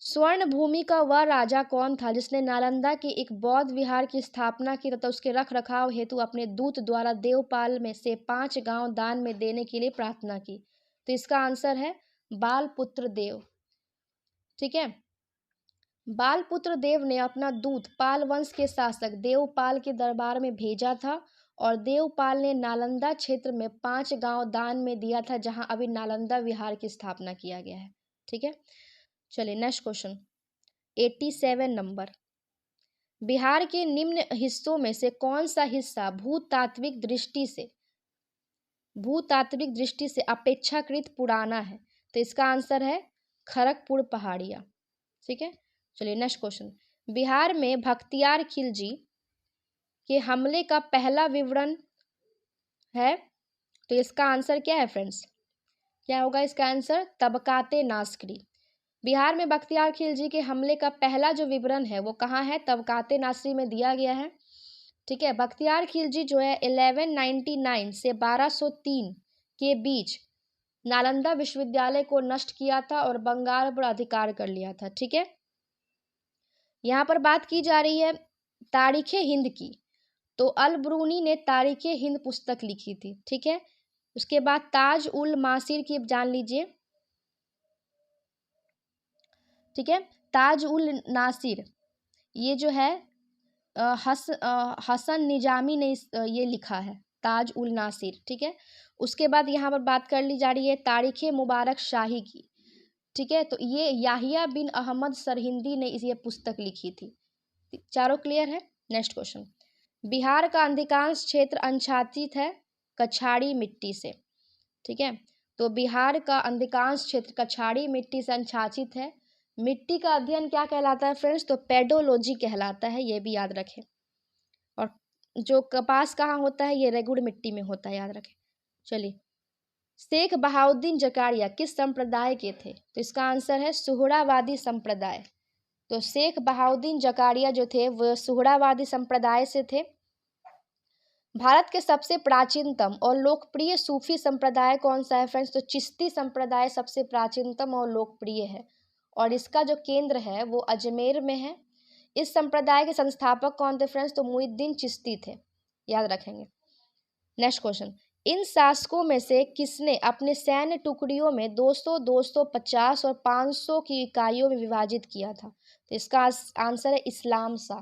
स्वर्ण भूमि का वह राजा कौन था जिसने नालंदा के एक बौद्ध विहार की स्थापना की तथा उसके रख रखाव हेतु अपने दूत द्वारा देवपाल में से 5 गांव दान में देने के लिए प्रार्थना की? तो इसका आंसर है बालपुत्र देव। ठीक है। बालपुत्र देव ने अपना दूत पाल वंश के शासक देवपाल के दरबार में भेजा था और देवपाल ने नालंदा क्षेत्र में 5 गांव दान में दिया था, जहां अभी नालंदा विहार की स्थापना किया गया है। ठीक है, चलिए नेक्स्ट क्वेश्चन 87 नंबर। बिहार के निम्न हिस्सों में से कौन सा हिस्सा भूतात्विक दृष्टि से अपेक्षाकृत पुराना है? तो इसका आंसर है खड़गपुर पहाड़िया। ठीक है, चलिए नेक्स्ट क्वेश्चन। बिहार में बख्तियार खिलजी के हमले का पहला विवरण है, तो इसका आंसर क्या है फ्रेंड्स? क्या होगा इसका आंसर? तबकाते नासरी। बिहार में बख्तियार खिलजी के हमले का पहला जो विवरण है वो कहाँ है? तबकाते नासरी में दिया गया है। ठीक है, बख्तियार खिलजी जो है 1199 से 1203 के बीच नालंदा विश्वविद्यालय को नष्ट किया था और बंगाल पर अधिकार कर लिया था। ठीक है, यहाँ पर बात की जा रही है तारीखे हिंद की, तो अल ब्रूनी ने तारीखे हिंद पुस्तक लिखी थी। ठीक है, उसके बाद ताज उल मासिर की जान लीजिए। ठीक है, ताज उल नासिर ये जो है हसन निजामी ने ये लिखा है, ताज उल नासिर। ठीक है, उसके बाद यहाँ पर बात कर ली जा रही है तारीखे मुबारक शाही की। ठीक है, तो ये याहिया बिन अहमद सरहिंदी ने ये पुस्तक लिखी थी। चारों क्लियर है? Next question. बिहार का अधिकांश क्षेत्र आच्छादित है कछाड़ी मिट्टी से। ठीक है, तो बिहार का अधिकांश क्षेत्र कछाड़ी मिट्टी से आच्छादित है। मिट्टी का अध्ययन क्या कहलाता है फ्रेंड्स? तो पेडोलॉजी कहलाता है, ये भी याद रखें। और जो कपास कहाँ होता है? ये रेगुड़ मिट्टी में होता है, याद रखें। चलिए, शेख बहाउद्दीन जकारिया किस संप्रदाय के थे? तो इसका आंसर है सुहरावादी संप्रदाय। तो शेख बहाउद्दीन जकारिया जो थे वो सुहरावादी संप्रदाय से थे। भारत के सबसे प्राचीनतम और लोकप्रिय सूफी संप्रदाय कौन सा है फ्रेंड्स? तो चिश्ती संप्रदाय सबसे प्राचीनतम और लोकप्रिय है, और इसका जो केंद्र है वो अजमेर में है। इस संप्रदाय के संस्थापक कौन थे फ्रेंड्स? तो मुइनुद्दीन चिश्ती थे, याद रखेंगे। Next question. इन शासकों में से किसने अपने सैन्य टुकड़ियों में 200, 250 और 500 की इकाइयों में विभाजित किया था? तो इसका आंसर है इस्लाम शाह।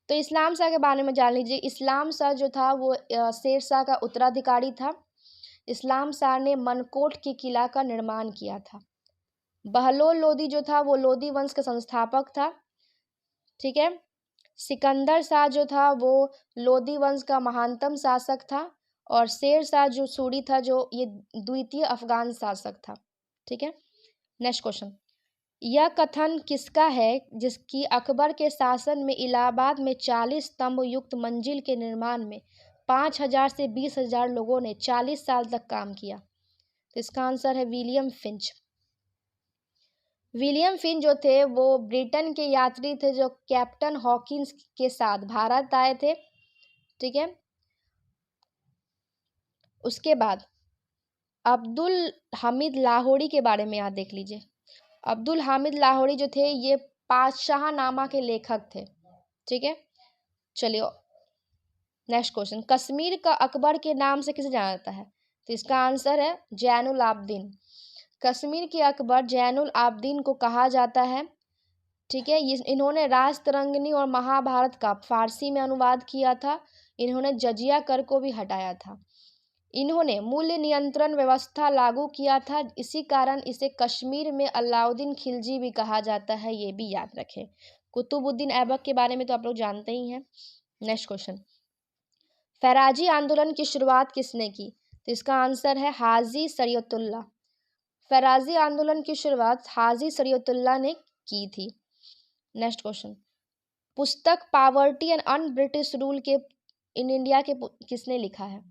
तो इस्लाम शाह के बारे में जान लीजिए। इस्लाम शाह जो था वो शेर शाह का उत्तराधिकारी था। इस्लाम शाह ने मनकोट के किला का निर्माण किया था। बहलोल लोदी जो था वो लोदी वंश का संस्थापक था। ठीक है, सिकंदर शाह जो था वो लोदी वंश का महानतम शासक था, और शेर शाह जो सूरी था जो ये द्वितीय अफगान शासक था। ठीक है, नेक्स्ट क्वेश्चन। यह कथन किसका है जिसकी अकबर के शासन में इलाहाबाद में 40 स्तंभ युक्त मंजिल के निर्माण में 5000 से 20,000 लोगों ने 40 साल तक काम किया? तो इसका आंसर है विलियम फिंच। विलियम फिंच जो थे वो ब्रिटेन के यात्री थे जो कैप्टन हॉकिंस के साथ भारत आए थे। ठीक है, उसके बाद अब्दुल हामिद लाहौरी के बारे में यहाँ देख लीजिए। अब्दुल हामिद लाहौरी जो थे ये पातशाहनामा के लेखक थे। ठीक है, चलिए नेक्स्ट क्वेश्चन। कश्मीर का अकबर के नाम से किसे जाना जाता है? तो इसका आंसर है जैनुल आबदीन। कश्मीर के अकबर जैनुल आबदीन को कहा जाता है। ठीक है, इन्होंने राजतरंगिणी और महाभारत का फारसी में अनुवाद किया था। इन्होंने जजिया कर को भी हटाया था। इन्होंने मूल्य नियंत्रण व्यवस्था लागू किया था, इसी कारण इसे कश्मीर में अलाउद्दीन खिलजी भी कहा जाता है, ये भी याद रखें। कुतुबुद्दीन ऐबक के बारे में तो आप लोग जानते ही हैं। Next question. फैराजी आंदोलन की शुरुआत किसने की? तो इसका आंसर है हाजी शरीयतुल्लाह। फैराजी आंदोलन की शुरुआत हाजी शरीयतुल्लाह ने की थी। Next question. पुस्तक poverty and un British rule के इन इंडिया के किसने लिखा है?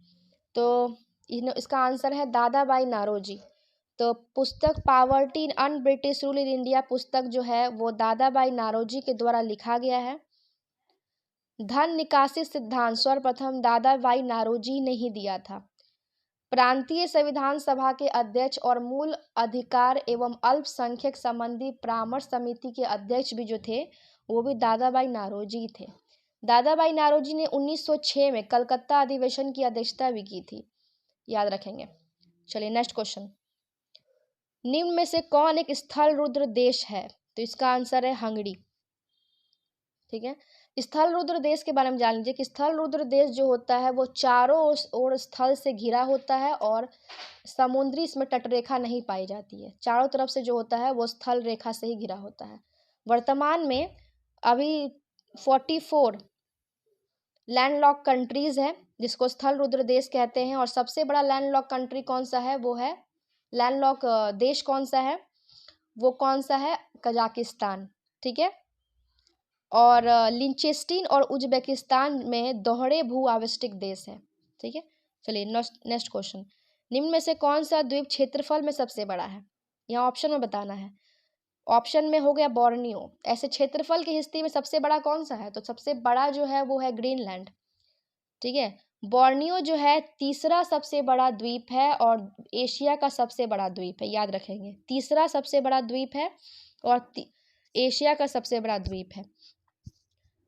तो इसका आंसर है दादा भाई नारोजी। तो पुस्तक poverty in on British rule in India पुस्तक जो है वो दादा भाई नारोजी के द्वारा लिखा गया है। धन निकासी सिद्धांत सर्वप्रथम दादा भाई नारोजी ने ही दिया था। प्रांतीय संविधान सभा के अध्यक्ष और मूल अधिकार एवं अल्पसंख्यक संबंधी परामर्श समिति के अध्यक्ष भी जो थे वो भी दादा भाई नारोजी थे। दादा भाई नारोजी ने 1906 में कलकत्ता अधिवेशन की अध्यक्षता भी की थी, याद रखेंगे। चलिए नेक्स्ट क्वेश्चन। निम्न में से कौन एक स्थल रुद्र देश है? तो इसका आंसर है हंगरी। ठीक है, स्थल रुद्र देश के बारे में जान लीजिए कि स्थल रुद्र देश जो होता है वो चारों ओर स्थल से घिरा होता है और समुद्री इसमें तटरेखा नहीं पाई जाती है। चारों तरफ से जो होता है वो स्थल रेखा से ही घिरा होता है। वर्तमान में अभी 44 लैंडलॉक कंट्रीज है जिसको स्थल रुद्र देश कहते हैं, और सबसे बड़ा लैंडलॉक कंट्री कौन सा है, वो है लैंडलॉक देश कौन सा है, वो कौन सा है, कजाकिस्तान। ठीक है। और लिंचेस्टीन और उज्बेकिस्तान में दोहरे भू आविष्टिक देश है। ठीक है। चलिए नेक्स्ट क्वेश्चन, निम्न में से कौन सा द्वीप क्षेत्रफल में सबसे बड़ा है, यहाँ ऑप्शन में बताना है। ऑप्शन में हो गया बोर्नियो। ऐसे क्षेत्रफल की हिस्ट्री में सबसे बड़ा कौन सा है, तो सबसे बड़ा जो है वो है ग्रीनलैंड। ठीक है। बोर्नियो जो है तीसरा सबसे बड़ा द्वीप है और एशिया का सबसे बड़ा द्वीप है, याद रखेंगे, तीसरा सबसे बड़ा द्वीप है और एशिया का सबसे बड़ा द्वीप है।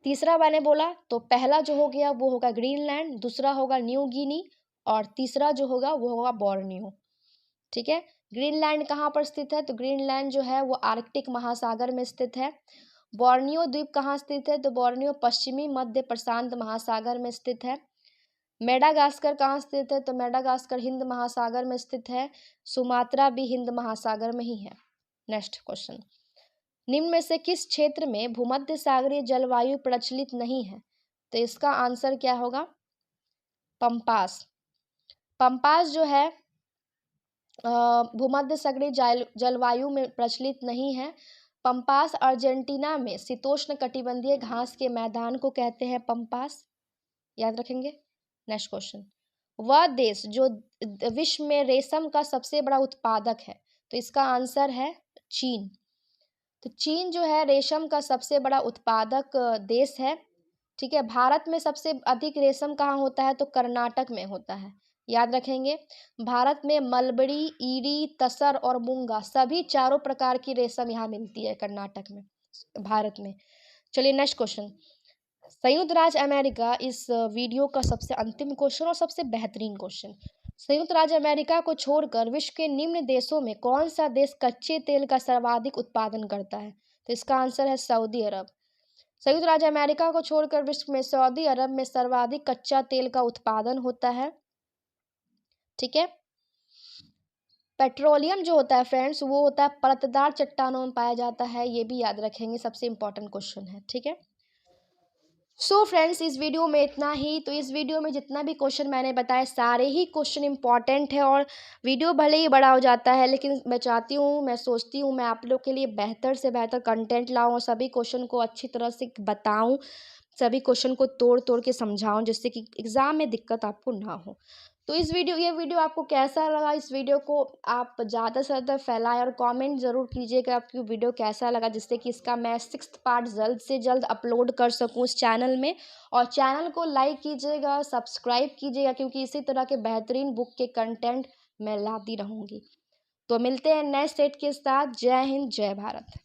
तीसरा मैंने बोला तो पहला जो हो गया वो होगा ग्रीनलैंड, दूसरा होगा न्यू गिनी और तीसरा जो होगा वो होगा बोर्नियो। ठीक है। ग्रीनलैंड कहाँ पर स्थित है, तो ग्रीनलैंड जो है वो आर्कटिक महासागर में स्थित है। बोर्नियो द्वीप कहाँ स्थित है, तो बोर्नियो पश्चिमी मध्य प्रशांत महासागर में स्थित है। मेडागास्कर कहाँ स्थित है, तो मेडागास्कर हिंद महासागर में स्थित है। सुमात्रा भी हिंद महासागर में ही है। नेक्स्ट क्वेश्चन, निम्न में से किस क्षेत्र में भूमध्य सागरीय जलवायु प्रचलित नहीं है, तो इसका आंसर क्या होगा, पंपास। पंपास जो है भूमध्य सागरीय जलवायु में प्रचलित नहीं है। पंपास अर्जेंटीना में शीतोष्ण कटिबंधीय घास के मैदान को कहते हैं पंपास, याद रखेंगे। नेक्स्ट क्वेश्चन, वह देश जो विश्व में रेशम का सबसे बड़ा उत्पादक है, तो इसका आंसर है चीन। तो चीन जो है रेशम का सबसे बड़ा उत्पादक देश है। ठीक है। भारत में सबसे अधिक रेशम कहाँ होता है, तो कर्नाटक में होता है, याद रखेंगे। भारत में मलबरी, ईरी, तसर और मूंगा सभी चारों प्रकार की रेशम यहाँ मिलती है कर्नाटक में, भारत में। चलिए नेक्स्ट क्वेश्चन, संयुक्त राज्य अमेरिका इस वीडियो का सबसे अंतिम क्वेश्चन और सबसे बेहतरीन क्वेश्चन, संयुक्त राज्य अमेरिका को छोड़कर विश्व के निम्न देशों में कौन सा देश कच्चे तेल का सर्वाधिक उत्पादन करता है, तो इसका आंसर है सऊदी अरब। संयुक्त राज्य अमेरिका को छोड़कर विश्व में सऊदी अरब में सर्वाधिक कच्चा तेल का उत्पादन होता है। ठीक है। पेट्रोलियम जो होता है फ्रेंड्स वो होता है परतदार चट्टानों में पाया जाता है, ये भी याद रखेंगे, सबसे इंपॉर्टेंट क्वेश्चन है। ठीक है। सो फ्रेंड्स इस वीडियो में इतना ही। तो इस वीडियो में जितना भी क्वेश्चन मैंने बताए सारे ही क्वेश्चन इंपॉर्टेंट है, और वीडियो भले ही बड़ा हो जाता है लेकिन मैं चाहती हूँ, मैं सोचती हूँ मैं आप लोग के लिए बेहतर से बेहतर कंटेंट लाऊं और सभी क्वेश्चन को अच्छी तरह से बताऊं, सभी क्वेश्चन को तोड़ तोड़ के समझाऊं जिससे कि एग्ज़ाम में दिक्कत आपको ना हो। तो ये वीडियो आपको कैसा लगा, इस वीडियो को आप ज़्यादा से ज़्यादा फैलाएं और कमेंट ज़रूर कीजिएगा आपको वीडियो कैसा लगा, जिससे कि इसका मैं 6th पार्ट जल्द से जल्द अपलोड कर सकूं इस चैनल में। और चैनल को लाइक कीजिएगा, सब्सक्राइब कीजिएगा, क्योंकि इसी तरह के बेहतरीन बुक के कंटेंट मैं लाती रहूँगी। तो मिलते हैं नेक्स्ट सेट के साथ। जय हिंद, जय भारत।